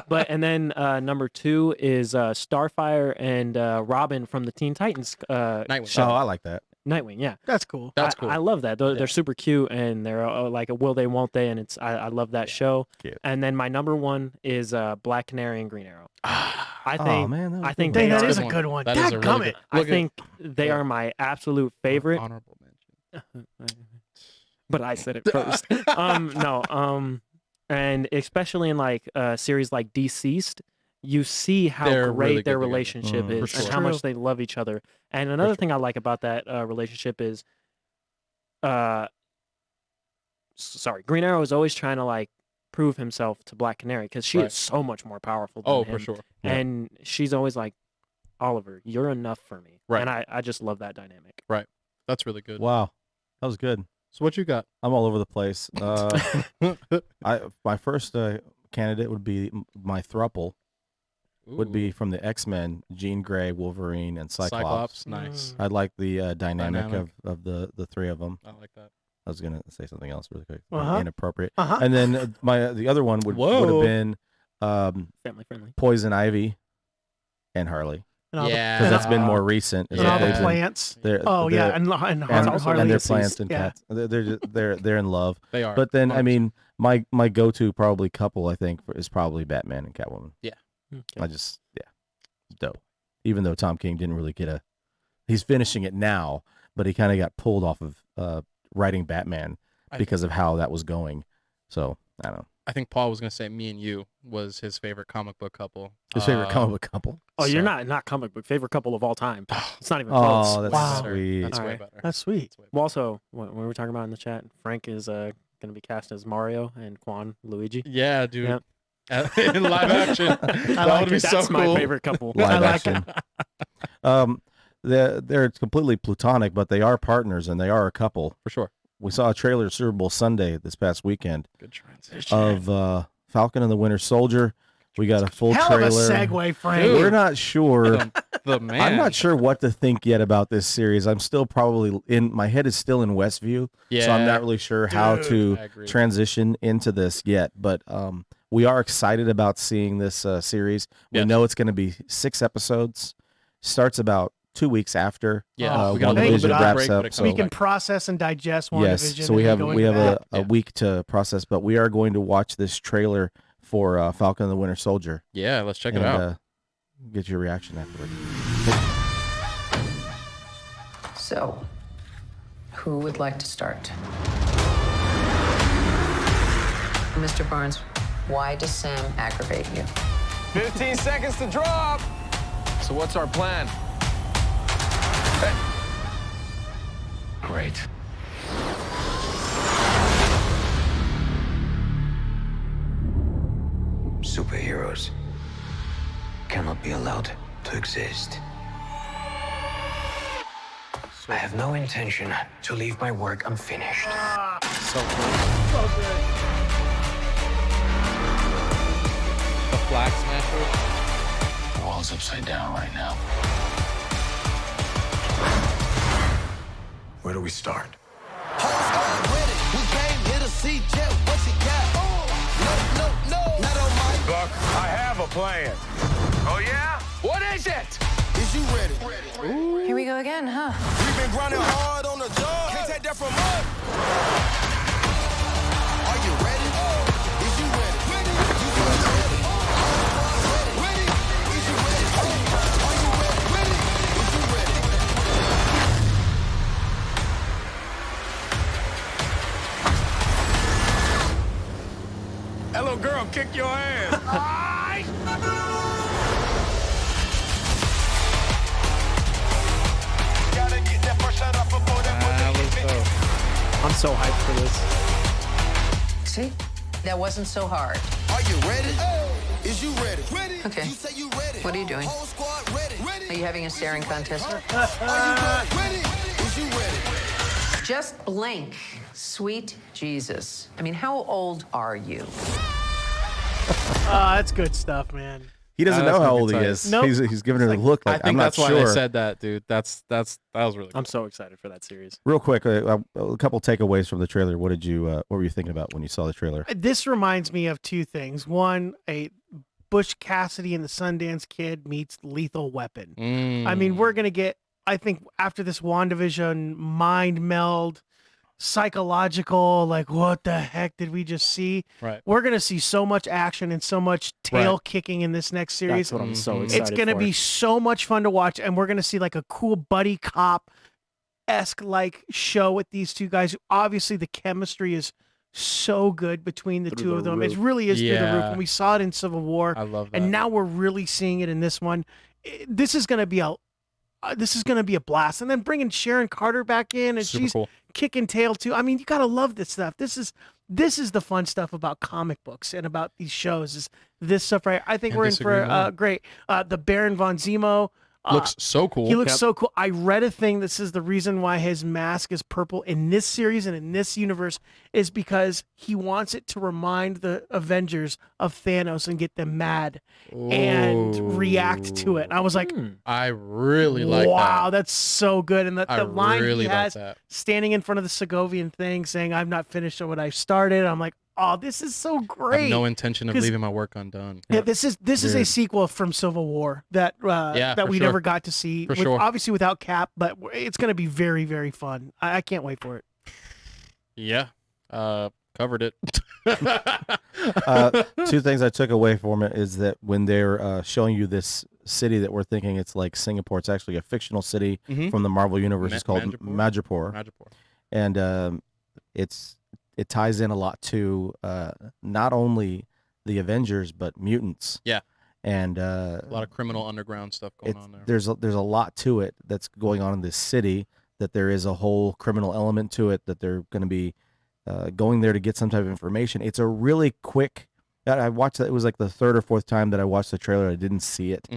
But and then number 2 is Starfire and Robin from the Teen Titans
Nightwing.
show.
Oh, I like that.
Nightwing, yeah.
That's cool.
That's cool.
I love that. They're
Yeah.
super cute and they're like a will they won't they, and it's I love that show.
Cute.
And then my number 1 is Black Canary and Green Arrow. I
Oh
think
man, that was
I think
good.
Dang,
they
that
are,
is a good one.
That is a really
Dadgummit.
good-
I
Look at-
think they
yeah.
are my absolute favorite.
Honorable mention.
But I said it first. And especially in like series like Deceased, you see how
They're
great
really
their
good together.
relationship
For
is and
sure.
how
True.
much they love each other. And another thing I like about that relationship is, Green Arrow is always trying to like prove himself to Black Canary because she
Right.
is so much more powerful than
Oh,
him.
for sure.
Yeah.
And she's always like, Oliver, you're enough for me.
Right.
And I just love that dynamic.
That's really good.
Wow, that was good.
So what you got?
I'm all over the place. My first candidate would be my thruple would be from the X-Men: Jean Grey, Wolverine, and Cyclops.
Nice.
I like the dynamic
Dynamic.
of the 3 of them.
I like that.
I was gonna say something else really quick.
Uh-huh.
Inappropriate.
Uh-huh.
And then the other one would have
Whoa.
been
Family friendly.
Poison Ivy and Harley,
And all the-
Yeah.
because that's been more recent. is
and
that
all the
they've been-
plants.
they're-
Oh
they're-
yeah, and
and,
Harley.
and their
is-
plants and
yeah.
cats. They're in love.
They are.
But then I
100%.
mean, my go-to probably couple I think is probably Batman and Catwoman.
Yeah.
I just it's dope. even though Tom King didn't really get he's finishing it now, but he kind of got pulled off of writing Batman because of how that was going. So I don't know.
I think Paul was gonna say Me and You was his favorite comic book couple.
His favorite comic book couple.
Oh, you're not comic book favorite couple of all time. It's not even close.
Oh, that's
Wow.
sweet.
That's way
Alright.
better.
That's sweet.
That's way
Well, also, when we were talking about in the chat, Frank is going to be cast as Mario and Quan Luigi.
better. Yeah, dude.
Yep.
In live action, that
like
would be
it.
so
That's
cool.
my favorite couple.
Live
I like
action. They're completely platonic, but they are partners and they are a couple.
For sure.
We saw a trailer Super Bowl Sunday this past weekend
Good transition.
of Falcon and the Winter Soldier. We got a full
Hell
trailer.
of a segue, Frank.
Dude.
We're not sure.
the man.
I'm not sure what to think yet about this series. I'm still probably my head is still in Westview,
Yeah.
so I'm not really sure how to
I agree.
transition into this yet. But we are excited about seeing this series. We
Yes.
know it's going to be 6 episodes. Starts about 2 weeks after
Yeah,
we
got a little
WandaVision
bit of a
wraps
break, but
up.
it
So
we can process and digest WandaVision.
yes, so we
and
have
then go
we
into
have
that.
a week to process, but we are going to watch this trailer for Falcon and the Winter Soldier.
Yeah, let's check it
and,
out.
Get your reaction afterward.
So, who would like to start? Mr. Barnes, why does Sam aggravate you?
15 seconds to drop. So what's our plan? Great.
Superheroes cannot be allowed to exist. I have no intention to leave my work unfinished.
So cool. The Flag Smasher.
The world's upside down right now. Where do we start?
Buck, I have a plan. Oh, yeah? What is it?
Is you ready?
Here we go again, huh?
We've been grinding hard on the job. Can't take that from us. Are you ready? Is you ready? Ready? You ready? Ready? Is you ready? Are you ready? Ready? Is you ready?
That little girl kick your ass. Gotta get that first shot up before that
I'm so hyped for this.
See? That wasn't so hard.
Are you ready? Is you ready? Ready?
Okay.
You say you ready?
What are you doing?
Whole squad ready? Ready?
Are you having a staring contest?
Are you ready? Ready? Is you ready?
Just blink. Sweet Jesus. I mean, how old are you?
That's good stuff, man.
He doesn't
That's
know how
gonna be
old he
tight.
is.
Nope.
He's giving her the look
I
like
think
I'm not
that's why
sure.
I said that, dude. That was really cool.
I'm so excited for that series.
Real quick, a couple takeaways from the trailer. What were you thinking about when you saw the trailer?
This reminds me of two things. One, a Bush Cassidy and the Sundance Kid meets Lethal Weapon. I mean, we're gonna get. I think after this WandaVision mind meld, psychological, like what the heck did we just see?
Right.
We're gonna see so much action and so much tail
Right.
kicking in this next series.
That's what I'm so
Mhm.
excited
It's gonna
for.
be so much fun to watch, and we're gonna see like a cool buddy cop esque like show with these two guys. Obviously, the chemistry is so good between the
Through
two
the
of them. It
roof.
really is through the roof.
Yeah.
And we saw it in Civil War,
I love that.
and now we're really seeing it in this one. This is gonna be a blast. And then bringing Sharon Carter back in, and
super
she's
cool.
kicking tail too. I mean, you gotta love this stuff. This is the fun stuff about comic books and about these shows. Is this stuff right? I think
Can't
we're in
disagree
for
more.
great. The Baron von Zemo
Looks so cool.
He looks
Yep.
so cool. I read a thing that says the reason why his mask is purple in this series and in this universe is because he wants it to remind the Avengers of Thanos and get them mad and react to it. And I was like,
I really like
wow,
that.
that's so good. And
I
the line
really
he
like
has
that.
standing in front of the Segovian thing saying, I've not finished what I started. I'm like, oh, this is so
I have
great.
no intention of
'Cause-
leaving my work undone.
Yeah, this is a
Weird.
sequel from Civil War that
Yeah,
that
for
we
sure.
never got to see.
For sure.
Obviously without Cap, but it's going to be very, very fun. I can't wait for it.
Yeah. Covered it.
Two things I took away from it is that when they're showing you this city that we're thinking it's like Singapore, it's actually a fictional city from the Marvel universe. It's called Madripoor. And it ties in a lot to not only the Avengers but mutants.
Yeah.
And
a lot of criminal underground stuff going on there.
There's a lot to it that's going on in this city, that there is a whole criminal element to it, that they're going to be going there to get some type of information. It's a really quick. I watched that. It was like the third or fourth time that I watched the trailer. I didn't see it,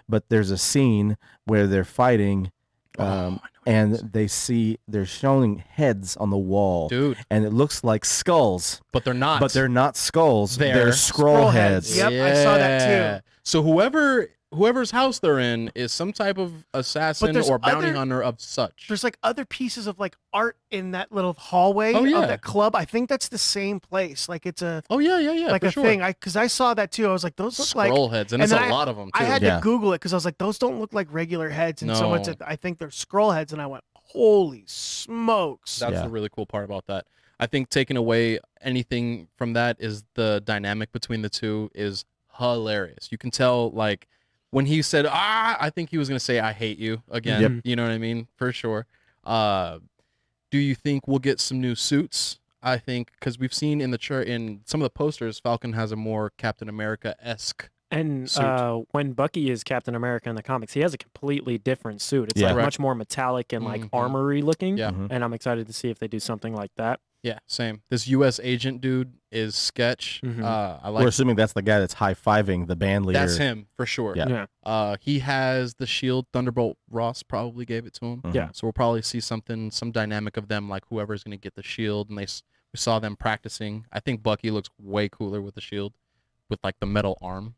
but there's a scene where they're fighting, and they're showing heads on the wall,
dude,
and it looks like skulls,
but they're not.
But they're not skulls. They're scroll heads.
Yep, I saw that too.
So whoever's house they're in is some type of assassin or bounty hunter of such.
There's like other pieces of like art in that little hallway of that club. I think that's the same place. Like it's a
like
a thing. Because I saw that too. I was like, those look like
scroll heads, and it's a lot of them too.
I had to Google it because I was like, those don't look like regular heads. And someone said, I think they're scroll heads, and I went, holy smokes!
That's the really cool part about that. I think taking away anything from that is the dynamic between the two is hilarious. You can tell, like, when he said, I think he was going to say, I hate you again.
Yep.
You know what I mean? For sure. Do you think we'll get some new suits? I think, because we've seen in some of the posters, Falcon has a more Captain America-esque
And
suit.
when Bucky is Captain America in the comics, he has a completely different suit. It's like much more metallic and like armory looking.
Yeah.
And I'm excited to see if they do something like that.
Yeah, same. This U.S. agent dude is sketch.
We're assuming that's the guy that's high-fiving the band leader.
That's him, for sure.
Yeah.
He has the shield. Thunderbolt Ross probably gave it to him.
Yeah.
So we'll probably see some dynamic of them, like whoever's going to get the shield. And we saw them practicing. I think Bucky looks way cooler with the shield, with like the metal arm.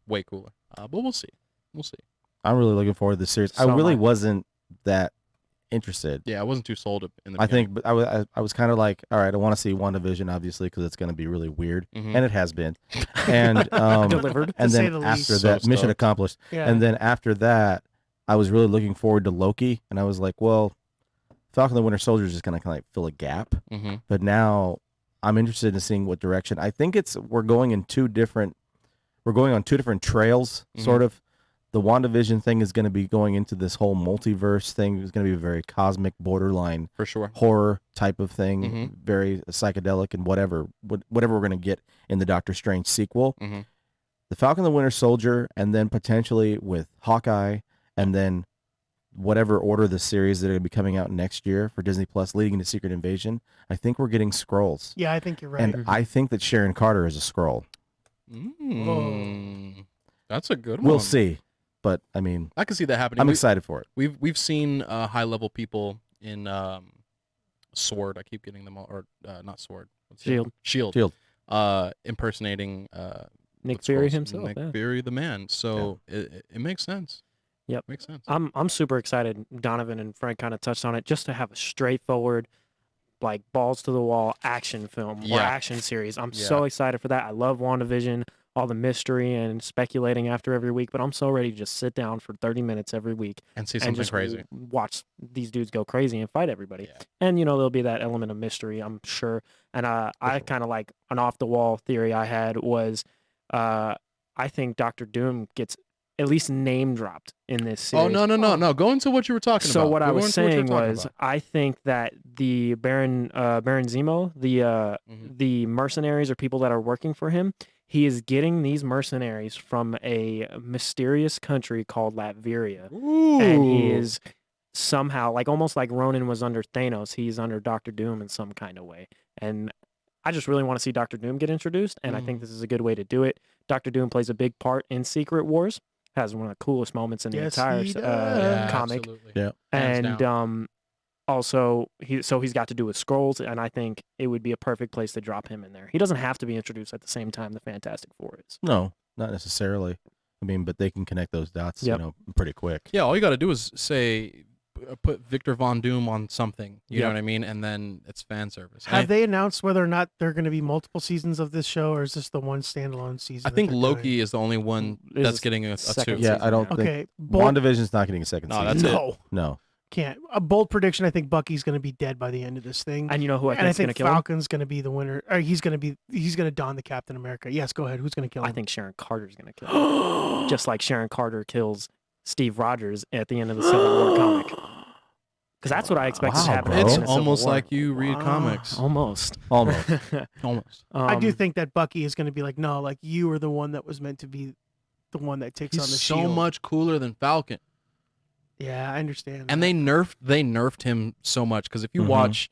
Way cooler. But we'll see. We'll see.
I'm really looking forward to this series. I really wasn't that interested.
Yeah, I wasn't too sold in the
I think, but I was kind of like, all right, I want to see WandaVision, obviously, because it's going to be really weird, and it has been. And
delivered.
And
to say
then
the
after
least.
that,
So
mission
stoked.
accomplished.
Yeah.
And then after that, I was really looking forward to Loki, and I was like, well, Falcon and the Winter Soldier is just going to kind of fill a gap. But now I'm interested in seeing what direction. I think we're going on two different trails, sort of. The WandaVision thing is going to be going into this whole multiverse thing. It's going to be a very cosmic, borderline,
for sure,
horror type of thing, very psychedelic, and whatever we're going to get in the Doctor Strange sequel. The Falcon and the Winter Soldier, and then potentially with Hawkeye, and then whatever order the series that are going to be coming out next year for Disney Plus, leading into Secret Invasion. I think we're getting Skrulls.
Yeah, I think you're right.
And I think that Sharon Carter is a Skrull.
That's a good one.
We'll see. But I mean,
I can see that happening.
I'm excited for it.
We've seen high level people in Sword. I keep getting them all, or not Sword. Shield. Impersonating
Nick Fury himself.
Nick Fury, the man. So it makes sense.
Yep,
makes sense.
I'm super excited. Donovan and Frank kind of touched on it. Just to have a straightforward, like balls to the wall action film or action series. I'm so excited for that. I love WandaVision. All the mystery and speculating after every week, but I'm so ready to just sit down for 30 minutes every week
and see something
just
crazy.
Watch these dudes go crazy and fight everybody. And there'll be that element of mystery, I'm sure. And I kind of like an off the wall theory I had was I think Dr. Doom gets at least name dropped in this series.
Oh no! Go into what you were talking about.
So what I was saying was, I think that the Baron Zemo, the mercenaries or people that are working for him, he is getting these mercenaries from a mysterious country called Latveria.
Ooh.
And he is somehow, like almost like Ronan was under Thanos, he's under Doctor Doom in some kind of way. And I just really want to see Doctor Doom get introduced, and I think this is a good way to do it. Doctor Doom plays a big part in Secret Wars, has one of the coolest moments in the entire comic.
Absolutely.
Yeah.
And also, he's got to do with Skrulls, and I think it would be a perfect place to drop him in there. He doesn't have to be introduced at the same time the Fantastic Four is.
No, not necessarily. I mean, but they can connect those dots, pretty quick.
Yeah, all you got to do is say, put Victor Von Doom on something. You know what I mean? And then it's fan service.
Have they announced whether or not there are going to be multiple seasons of this show, or is this the one standalone season?
I think Loki is the only one that's getting a two.
Yeah, I don't think WandaVision's not getting a second season.
That's it.
No.
can't. A bold prediction. I think Bucky's going to be dead by the end of this thing.
And you know who I
And I
think is going to
think
kill him?
Falcon's going to be the winner. Or he's going to don the Captain America. Yes, go ahead. Who's going to kill him?
I think Sharon Carter's going to kill him. Just like Sharon Carter kills Steve Rogers at the end of the Civil War comic. Because that's what I expect to
Wow,
happen.
bro.
in
It's
the Civil
almost
War.
like you read comics.
Almost.
Almost.
Almost.
I do
Um,
think that Bucky is going to be like, no, like you were the one that was meant to be the one that takes on the
He's so
shield.
much cooler than Falcon.
Yeah, I understand.
And
that.
they nerfed him so much because if you
Mhm.
watch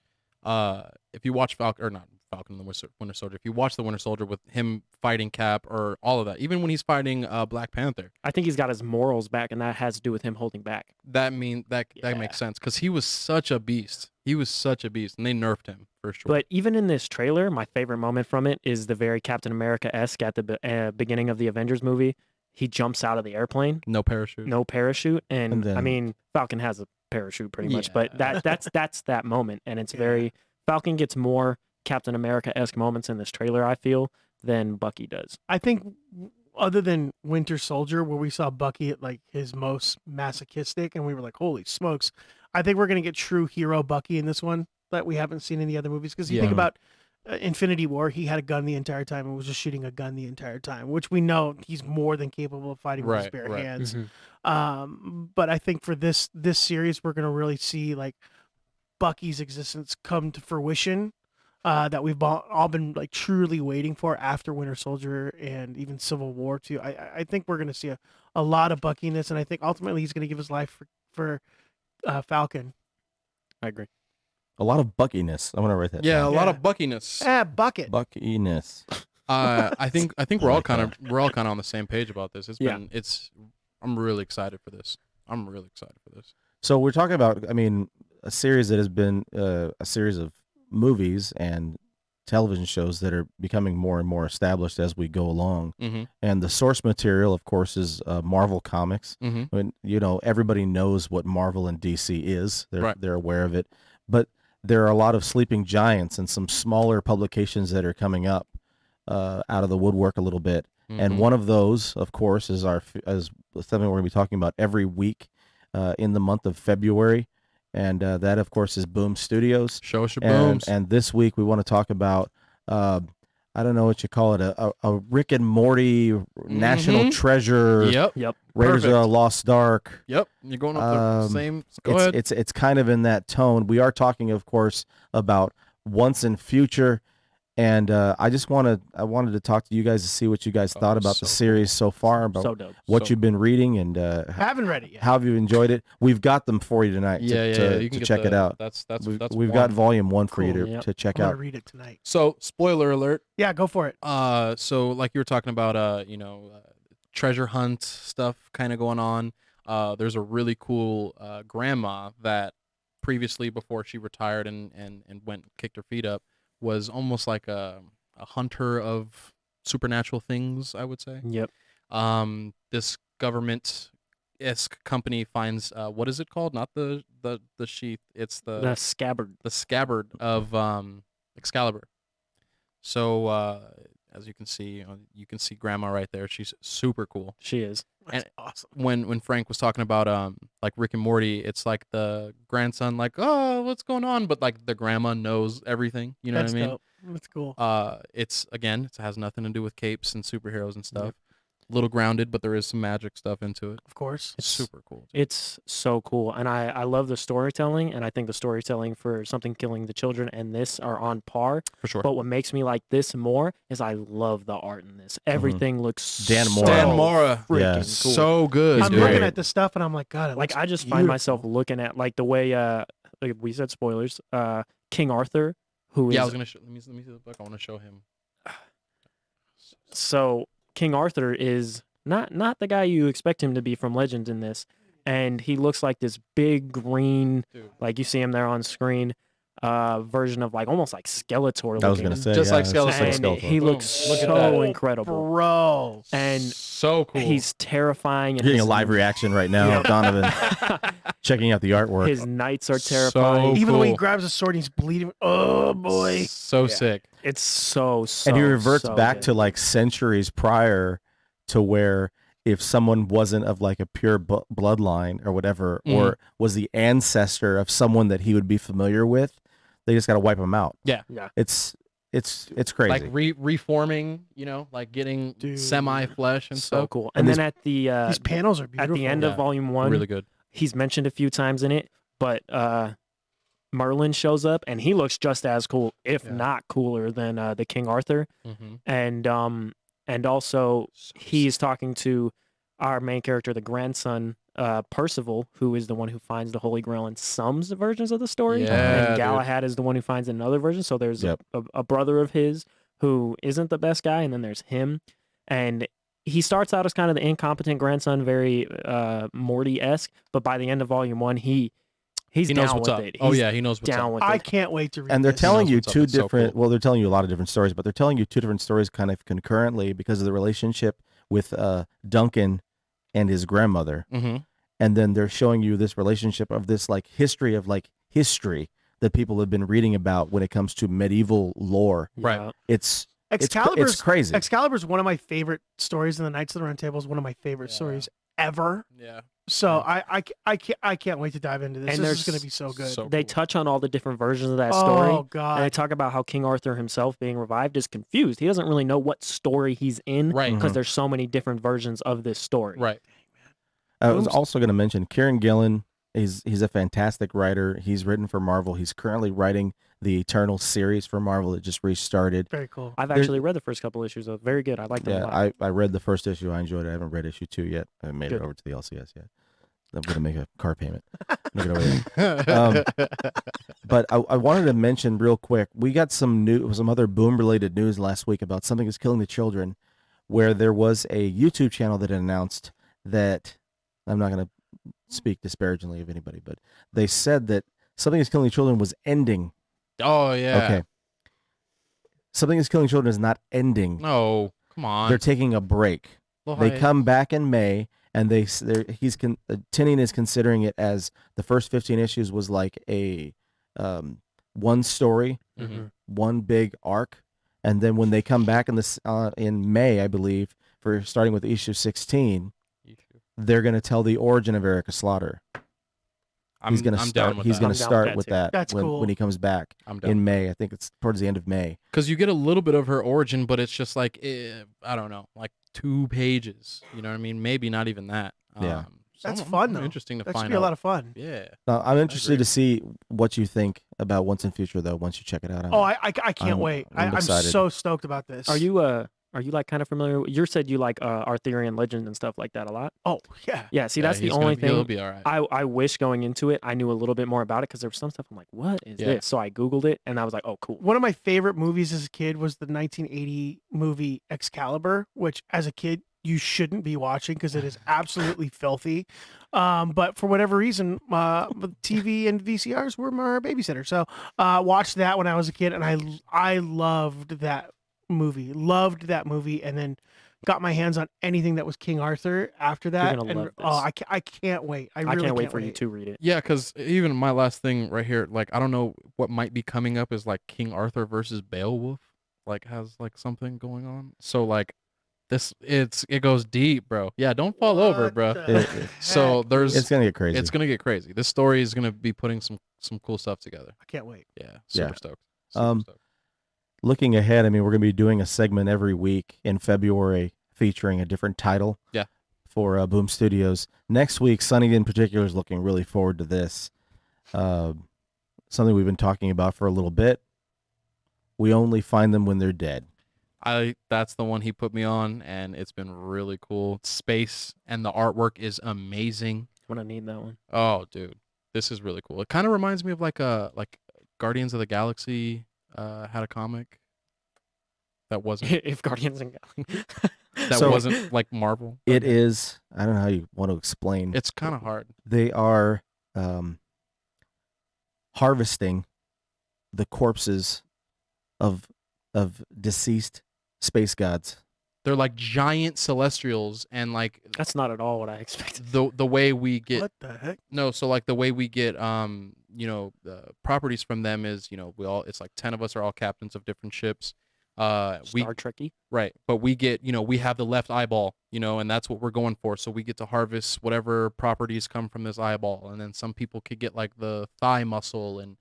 Falcon or not Falcon and the Winter Soldier, if you watch the Winter Soldier with him fighting Cap or all of that, even when he's fighting Black Panther,
I think he's got his morals back, and that has to do with him holding back.
that
Yeah.
makes sense because he was such a beast. He was such a beast, and they nerfed him for sure.
But even in this trailer, my favorite moment from it is the very Captain America-esque at the beginning of the Avengers movie. He jumps out of the airplane,
no parachute.
no parachute, and
And then-
I mean Falcon has a parachute pretty much, but
Yeah.
that's that moment, and it's
Yeah.
very Falcon gets more Captain America-esque moments in this trailer, I feel, than Bucky does.
I think other than Winter Soldier, where we saw Bucky at like his most masochistic, and we were like, "Holy smokes!" I think we're gonna get true hero Bucky in this one that we haven't seen in the other movies. Because you think
Yeah.
about Infinity War, he had a gun the entire time and was just shooting a gun the entire time, which we know he's more than capable of fighting with his
Right,
bare
right.
hands. But I think for this series, we're gonna really see like Bucky's existence come to fruition. That we've all been like truly waiting for after Winter Soldier and even Civil War too. I think we're gonna see a lot of Bucky in this, and I think ultimately he's gonna give his life for Falcon.
I agree.
A lot of buckiness. I'm gonna write that.
Yeah, a
down.
lot
Yeah.
of buckiness.
Bucket.
Buckiness.
I think we're
I
all
like
kind
that.
of on the same page about this.
Yeah.
I'm really excited for this. I'm really excited for this.
So we're talking about, I mean, a series that has been a series of movies and television shows that are becoming more and more established as we go along.
Mm-hmm.
And the source material, of course, is Marvel Comics.
Mm-hmm.
I mean, you know, everybody knows what Marvel and DC is.
Right.
They're aware of it. But there are a lot of sleeping giants and some smaller publications that are coming up out of the woodwork a little bit. And one of those, of course, is something we're going to be talking about every week in the month of February. And that, of course, is Boom Studios.
Show us your
And,
booms.
and this week we want to talk about, I don't know what you call it, a Rick and Morty national treasure.
Yep.
Raiders of
Perfect.
the Lost Ark.
Yep. You're going up the same. Go ahead.
It's kind of in that tone. We are talking, of course, about once and future. And I wanted to talk to you guys to see what you guys thought about the
so
series so far, about
So dope.
what
So-
you've been reading, and
Haven't read it yet.
how have you enjoyed it. We've got them for you tonight
yeah.
to
You can get
check it out.
That's
We've
that's
got
one.
volume 1 for you
Cool.
to,
Yep.
to check
I'm gonna
out.
read it tonight.
So spoiler alert.
Yeah, go for it.
So like you were talking about, treasure hunt stuff kind of going on. There's a really cool grandma that previously, before she retired and went and kicked her feet up, was almost like a hunter of supernatural things, I would say.
Yep.
This government-esque company finds what is it called? Not the sheath. It's
The scabbard.
the scabbard of Excalibur. So as you can see Grandma right there. She's super cool.
She is.
That's awesome.
When Frank was talking about like Rick and Morty, it's like the grandson like, oh, what's going on? But like the grandma knows everything. You know
That's
what I mean?
dope. That's cool.
It has nothing to do with capes and superheroes and stuff. A little grounded, but there is some magic stuff into it.
Of course.
It's super cool.
It's so cool. And I love the storytelling, and I think the storytelling for Something Killing the Children and this are on par.
For sure.
But what makes me like this more is I love the art in this. Everything looks
Dan
so
Mora.
Dan Mora.
freaking
Yeah.
cool.
So good.
I'm
dude.
looking at this stuff and I'm like, God, it
Like
looks
I just find myself
beautiful.
looking at like the way like we said spoilers, King Arthur, who is
Yeah, I was gonna show. Let me see the book. I want to show him.
so King Arthur is not the guy you expect him to be from Legends in this, and he looks like this big green,
Dude.
like you see him there on screen, version of like almost like Skeletor.
I was
looking.
gonna say
Just like
it's just
Skeletor.
And
Skeletor.
he
Boom.
looks
Look at
so
that.
incredible,
Bro.
and
So cool.
he's terrifying. And
You're getting a
his-
live reaction right now of Donovan checking out the artwork.
His knights are
So
terrifying.
Even when he
cool.
grabs a sword and he's bleeding. Oh boy.
So sick.
It's so
and he reverts
so
back
good.
to like centuries prior to where if someone wasn't of like a pure bloodline or whatever, or was the ancestor of someone that he would be familiar with, they just got to wipe them out.
Yeah.
It's crazy.
Like reforming, like getting semi-flesh and
So
stuff.
cool.
And
And then at the
These panels are
at
beautiful.
the end
Yeah.
of volume 1,
Really good.
he's mentioned a few times in it, but Merlin shows up and he looks just as cool, if
Yeah.
not cooler than the King Arthur.
Mm-hmm.
And also
So
he's talking to our main character, the grandson, Percival, who is the one who finds the Holy Grail in some versions of the story.
Yeah,
And
dude.
Galahad is the one who finds it in other versions. So there's
Yep.
a brother of his who isn't the best guy, and then there's him. And he starts out as kind of the incompetent grandson, very Morty-esque, but by the end of volume 1, he's
he knows
down
what's
with
up.
it.
Oh
He's
yeah, he knows what's
down
up.
with
I
it.
can't wait to read
And they're
this.
telling
knows
you
what's up.
two
It's so
different.
cool.
Well, they're telling you a lot of different stories, but they're telling you two different stories kind of concurrently because of the relationship with Duncan and his grandmother,
Mm-hmm.
and then they're showing you this relationship of this like history that people have been reading about when it comes to medieval lore.
Right.
Yeah.
It's
Excalibur's
crazy.
Excalibur's one of my favorite stories in the Knights of the Round Table. Is one of my favorite
Yeah.
stories ever.
Yeah.
So I can't wait to dive into this.
And
This
there's
is going to be so good.
so
They
cool.
touch on all the different versions of that story.
Oh
And they
god.
talk about how King Arthur himself being revived is confused. He doesn't really know what story he's in
Right.
because
Mhm.
there's so many different versions of this story.
Right.
I was
Oops.
also going to mention Kieran Gillen. He's a fantastic writer. He's written for Marvel. He's currently writing the Eternal series for Marvel. It just restarted.
Very cool.
I've
There's-
actually read the first couple issues of very good. I liked them a lot.
Yeah, I read the first issue. I enjoyed it. I haven't read issue 2 yet. I haven't made
Good.
it over to the LCS yet. I'm going to make a car payment. Make it over there. But I wanted to mention real quick, we got some other boom related news last week about Something is Killing the Children, where there was a YouTube channel that announced that, I'm not going to speak disparagingly of anybody, but they said that Something is Killing the Children was ending.
Oh yeah.
Okay. Something is Killing Children is not ending.
No, come on.
They're taking a break. They come back in May, and Tinian is considering it as the first 15 issues was like a one story,
Mhm.
one big arc, and then when they come back in May, I believe, for starting with issue 16, they're going to tell the origin of Erica Slaughter.
I'm
He's going to
down
start.
with
He's
that.
going
I'm
to
down
start
with
with
that, too.
that
That's
when
cool.
he comes back
I'm down.
in May. I think it's towards the end of May.
Because you get a little bit of her origin, but it's just like I don't know, like 2 pages. You know what I mean? Maybe not even that.
Yeah.
So
That's
I'm
fun though.
Interesting to
That
find
should be
out.
a lot of fun.
Yeah.
I'm interested
agree.
to see what you think about Once in Future, though. Once you check it out,
Oh, I can't wait.
I'm
I'm
excited.
so stoked about this.
Are you like kind of familiar? You said you like Arthurian legends and stuff like that a lot.
Oh yeah.
Yeah. See,
Yeah,
that's the
he's
only
He'll
thing.
be all right.
I wish going into it I knew a little bit more about it because there was some stuff I'm like, what is
Yeah.
this? So I googled it and I was like, oh, cool.
One of my favorite movies as a kid was the 1980 movie Excalibur, which as a kid you shouldn't be watching because it is absolutely filthy. But for whatever reason, TV and VCRs were my babysitter. So watched that when I was a kid, and I loved that movie. Loved that movie, and then got my hands on anything that was King Arthur after that.
gonna
and
love
oh,
this.
I can't wait. I
I
really
can't wait for you to read it.
Yeah, because even my last thing right here, like I don't know what might be coming up is like King Arthur versus Beowulf, like has like something going on. So like it goes deep, bro. Yeah, don't fall over,
What
bro.
the
So
heck?
there's
It's gonna get crazy.
it's gonna get crazy. This story is gonna be putting some cool stuff together.
I can't wait.
Yeah, super
Yeah.
stoked. Stoked.
Looking ahead, I mean, we're gonna be doing a segment every week in February featuring a different title.
Yeah.
For Boom Studios next week, Sonny in particular is looking really forward to this. Something we've been talking about for a little bit. We only find them when they're dead.
That's the one he put me on, and it's been really cool. Space and the artwork is amazing.
I'm gonna need that one.
Oh, dude, this is really cool. It kind of reminds me of like Guardians of the Galaxy had a comic that wasn't
If Guardians and Galaxy.
So-
wasn't like Marvel.
It is. I don't know how you want to explain.
It's kind of hard.
They are harvesting the corpses of deceased space gods.
They're like giant celestials, and like
That's not at all what I expected.
the way we get
What the heck?
no, so like the way we get properties from them is it's like 10 of us are all captains of different ships. We
Star Trekky.
Right, but we get, we have the left eyeball, and that's what we're going for. So we get to harvest whatever properties come from this eyeball, and then some people could get like the thigh muscle, and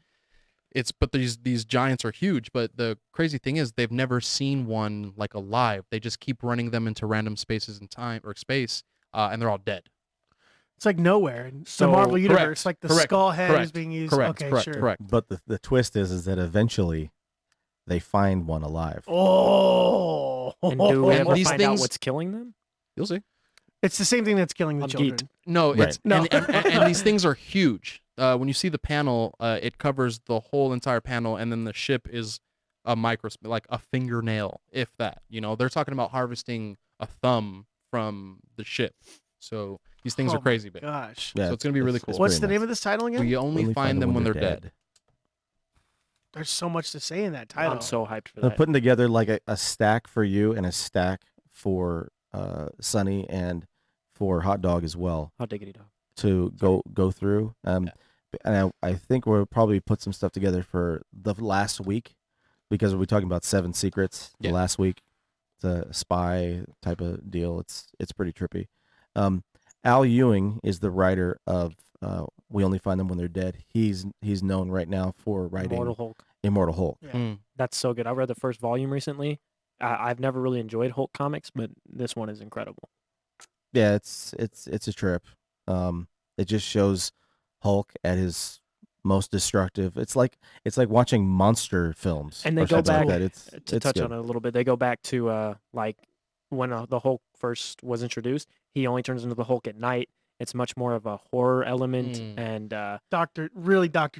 but these giants are huge. But the crazy thing is they've never seen one like alive. They just keep running them into random spaces in time or space, and they're all dead.
It's like nowhere in
So-
the Marvel universe.
Correct,
Like the
correct,
skull head is
correct,
being used.
correct,
Okay,
correct,
sure.
correct.
But the twist is that eventually they find one alive.
Oh,
And do we
And
ever
these
find out
things-
what's killing them?
You'll see.
it's the same thing that's killing the
I'm
children.
geeked.
No,
Right.
it's
No.
and these things are huge. When you see the panel, it covers the whole entire panel, and then the ship is a like a fingernail, if that. They're talking about harvesting a thumb from the ship. So these things
Oh
are crazy
my
big.
Gosh.
Yeah,
So it's gonna be really cool.
What's
pretty
the name
nuts.
of this title again?
We only find them when they're dead.
There's so much to say in that title.
I'm so hyped for
They're
that.
putting together like a stack for you and a stack for Sunny and for Hot Dog as well
How diggity dog.
to go through. And I think we'll probably put some stuff together for the last week because we'll be talking about 7 secrets the
Yeah.
last week. It's a spy type of deal. It's pretty trippy. Al Ewing is the writer of We Only Find Them When They're Dead. He's known right now for writing
Immortal Hulk.
Immortal Hulk.
Yeah.
Mm.
That's so good. I read the first volume recently. I've never really enjoyed Hulk comics, but this one is incredible.
Yeah, it's a trip. It just shows Hulk at his most destructive. It's like watching monster films.
And they
or
go
something like
back
that. It's
touch
good.
on it a little bit. They go back to like when the Hulk first was introduced. He only turns into the Hulk at night. It's much more of a horror element,
Mm.
and
Dr.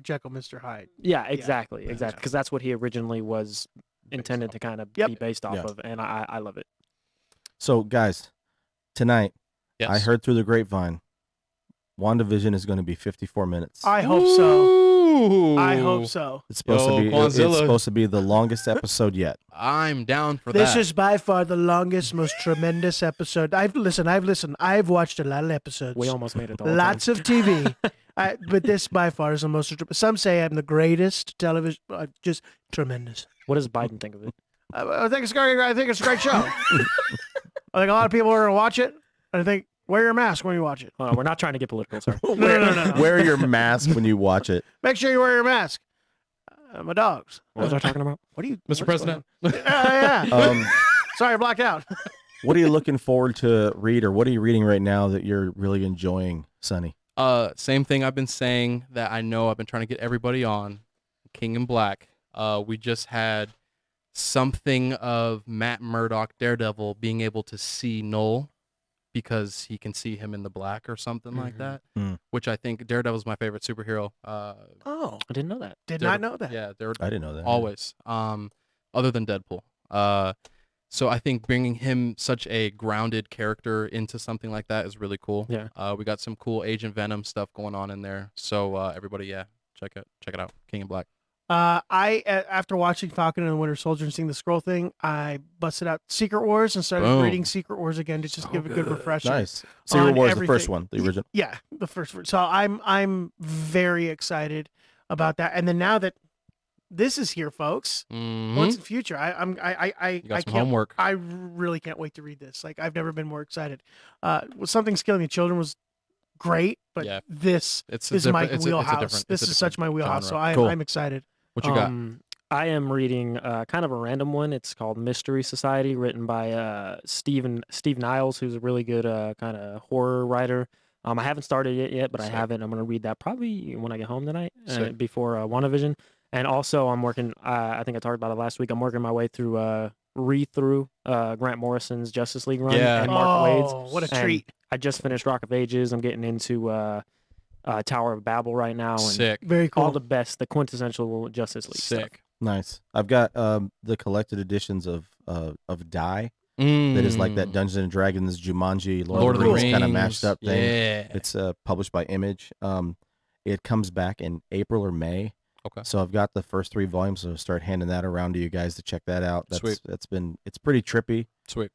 Jekyll, Mr. Hyde.
yeah, exactly,
Yeah.
exactly, because that's what he originally was intended to kind of
Yep.
be based off
Yeah.
of, and I love it.
So guys, tonight
Yes.
I heard through the grapevine, WandaVision is going to be 54 minutes.
I hope so.
Ooh.
I hope so.
It's supposed
Yo,
to be. It's
Quanzilla.
supposed to be the longest episode yet.
I'm down for
This
that.
is by far the longest, most tremendous episode. I've listened. I've watched a lot of episodes.
We almost made it the whole
Lots
time.
of TV. But this by far is the most. Some say I'm the greatest television. Just tremendous.
What does Biden think of it?
I think it's great. I think it's a great show. I think a lot of people are going to watch it. And I think wear your mask when you watch it.
We're not trying to get political, sir.
No.
Wear your mask when you watch it.
Make sure you wear your mask. My dogs.
What was I talking about?
What are you,
Mr.
what's
President.
going on? Yeah. Sorry, I blacked out.
What are you looking forward to read, or what are you reading right now that you're really enjoying, Sonny?
Same thing I've been saying that I know I've been trying to get everybody on. King in Black. We just had something of Matt Murdock, Daredevil, being able to see Null because he can see him in the black or something like that.
Mm.
Which I think Daredevil's my favorite superhero.
Oh,
I didn't know that.
did not know that.
Yeah,
I didn't know that.
always. Other than Deadpool. So I think bringing him such a grounded character into something like that is really cool.
Yeah.
We got some cool Agent Venom stuff going on in there. So everybody, check it out. King in Black.
After watching Falcon and Winter Soldier and seeing the scroll thing, I busted out Secret Wars and started
Boom.
reading Secret Wars again to just give a good refresher.
Nice. Secret
on
Wars, the first
everything.
one, the original.
Yeah, the first one. So I'm very excited about that. And then now that this is here, folks,
Mhm.
what's in the future? I
You got some
can't.
homework.
I really can't wait to read this. Like I've never been more excited. Something's Killing the Children was great, but
Yeah.
this
It's a
is my
different- it's a
wheelhouse.
different-
This
it's a
is such my
different
wheelhouse. So
genre.
Cool.
I'm excited.
What you got?
I am reading kind of a random one. It's called Mystery Society, written by Steve Niles, who's a really good kind of horror writer. I haven't started it yet, but I
Sick.
haven't. I'm going to read that probably when I get home tonight,
Sick.
before Wandavision. And also, I'm working. I think I talked about it last week. I'm working my way through Grant Morrison's Justice League run
Yeah.
and Mark Waid's.
Oh, what a
And
treat!
I just finished Rock of Ages. I'm getting into Tower of Babel right now, and
Sick.
Very cool.
all the best, the quintessential Justice League stuff.
Sick.
Nice. I've got the collected editions of Die. That is like that
Mm.
Dungeons and Dragons, Jumanji,
Lord of the Rings
kind of mashed up thing.
Yeah.
It's published by Image. It comes back in April or May.
Okay.
So I've got the first 3 volumes. So I'll start handing that around to you guys to check that out.
Sweet.
It's pretty trippy.
Sweet.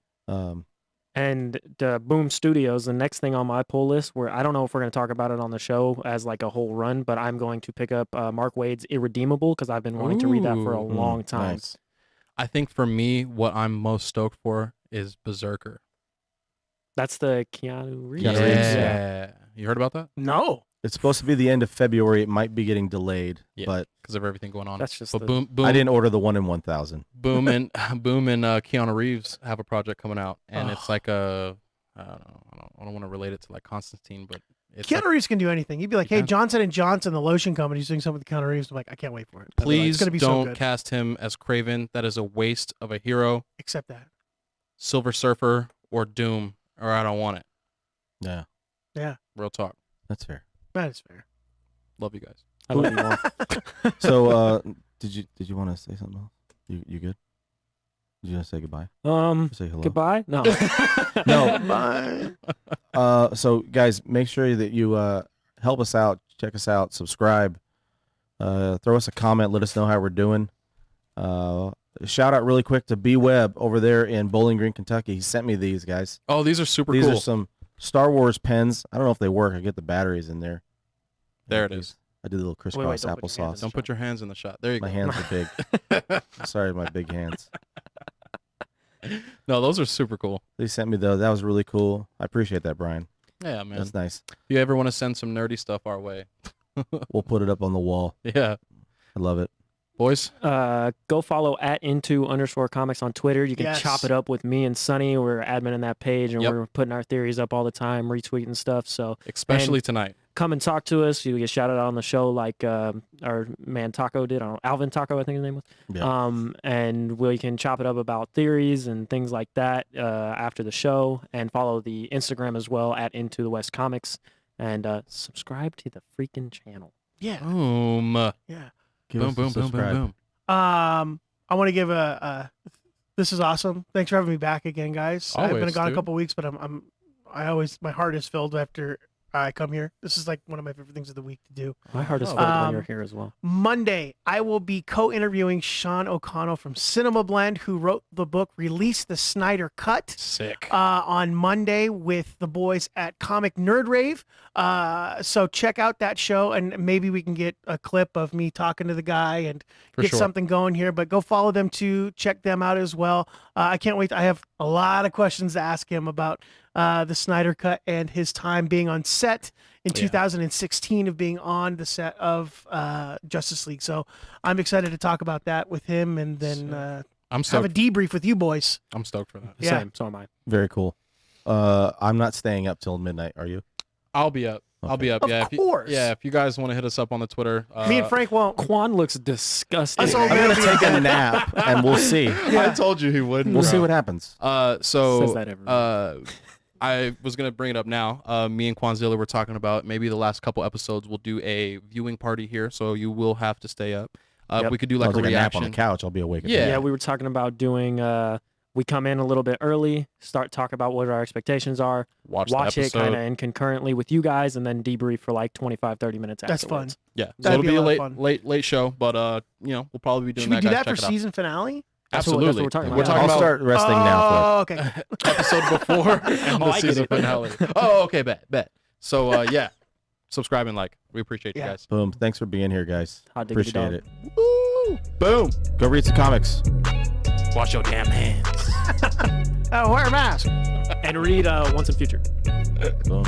And Boom Studios, the next thing on my pull list, where I don't know if we're going to talk about it on the show as like a whole run, but I'm going to pick up Mark Waid's Irredeemable because I've been wanting to read that for a
Ooh.
long time.
Nice.
I think for me, what I'm most stoked for is Berserker.
That's the Keanu Reeves.
Keanu Reeves,
Yeah. You heard about that?
No.
It's supposed to be the end of February. It might be getting delayed, but
because of everything going on.
That's just
but
the-
boom.
I didn't order the 1 in 1,000.
Boom and Keanu Reeves have a project coming out, and it's like a I don't want to relate it to like Constantine, but it's
Keanu
like,
Reeves can do anything. He'd be like,
He
"Hey,
can.
Johnson & Johnson, the lotion company, is doing something with Keanu Reeves." I'm like, I can't wait for it. I'd be like,
please
it's gonna be so
don't
good.
cast him as Kraven. That is a waste of a hero.
Accept that.
Silver Surfer or Doom, or I don't want it.
Yeah,
Yeah,
Real talk.
that's fair.
that is fair.
Love you guys.
I love you more.
So, did you want to say something else? You good? Did you want to say goodbye? Say hello.
Goodbye. No.
No.
Bye.
So guys, make sure that you help us out, check us out, subscribe, throw us a comment, let us know how we're doing. Shout out really quick to B Webb over there in Bowling Green, Kentucky. He sent me these guys.
Oh, these are super
These
cool.
are some Star Wars pens. I don't know if they work. I get the batteries in there.
There it is.
I did a little
wait,
crisscross
don't put your hands
applesauce.
Don't put your hands in the shot. There you
My
go.
hands are big. Sorry, my big hands.
No, those are super cool.
They sent me those. That was really cool. I appreciate that, Brian.
Yeah, man.
That's nice.
If you ever want to send some nerdy stuff our way,
We'll put it up on the wall.
yeah,
I love it.
boys.
Go follow @into_comics on Twitter. You can
Yes.
chop it up with me and Sonny. We're adminning that page, and
Yep.
we're putting our theories up all the time, retweeting stuff. So
Especially tonight.
come and talk to us. You get shouted out on the show like our man Taco did. I don't know, Alvin Taco, I think his name was.
Yeah.
And we can chop it up about theories and things like that after the show. And follow the Instagram as well @IntoTheWestComics. And subscribe to the freaking channel.
Yeah.
Boom.
Yeah.
Give
Boom,
us a
boom, boom, boom,
subscribe.
boom.
I want to give this is awesome. Thanks for having me back again, guys. I've been
Always,
gone
dude.
a couple weeks, but my heart is filled after I come here. This is like one of my favorite things of the week to do.
My heart is
Oh.
filled when you're here as well.
Monday, I will be co-interviewing Sean O'Connell from Cinema Blend, who wrote the book Release the Snyder Cut.
Sick.
On Monday with the boys at Comic Nerd Rave. So check out that show, and maybe we can get a clip of me talking to the guy and
For
get
sure.
something going here. But go follow them too. Check them out as well. I can't wait. I have a lot of questions to ask him about the Snyder Cut and his time being on set in 2016 of being on the set of Justice League. So I'm excited to talk about that with him, and then
I'm
have a
stoked.
debrief with you boys.
I'm stoked for that.
Yeah.
Same. So am I.
Very cool. I'm not staying up till midnight. Are you?
I'll be up. I'll be up.
Of
yeah.
course.
If you guys want to hit us up on the Twitter.
Me and Frank won't.
Quan looks disgusting.
Us all
I'm gonna take a nap and we'll see.
I told you he wouldn't.
We'll see what happens.
So
Says that every week.
I was gonna bring it up now. Me and Quanzilla were talking about maybe the last couple episodes we'll do a viewing party here, so you will have to stay up.
Yep.
We could do
I'll
like a
take a nap
reaction.
on the couch. I'll be awake. At
Yeah.
Yeah, we were talking about doing. We come in a little bit early, start talk about what our expectations are,
Watch
watch
the
it
episode.
kind of in concurrently with you guys, and then debrief for like 25-30 minutes
That's fun.
afterwards.
Yeah, so
That'd
it'll
be
be
a
a
lot of
late
fun.
late show, but we'll probably be doing
Should we
that.
do
guys.
that for
Check it out.
season finale?
That's what
Absolutely.
we're talking
We're
about.
talking
I'll
about
start resting now.
Oh, okay.
episode before and
Oh,
the
I get
season
it.
finale. Oh, okay, bet. So yeah, subscribe and like. We appreciate you
Yeah.
guys.
Boom. Thanks for being here, guys.
Hot diggity
Appreciate
dog.
it.
Boom.
Go read some comics.
Wash your damn hands.
Wear a mask.
And read Once in Future.
Boom.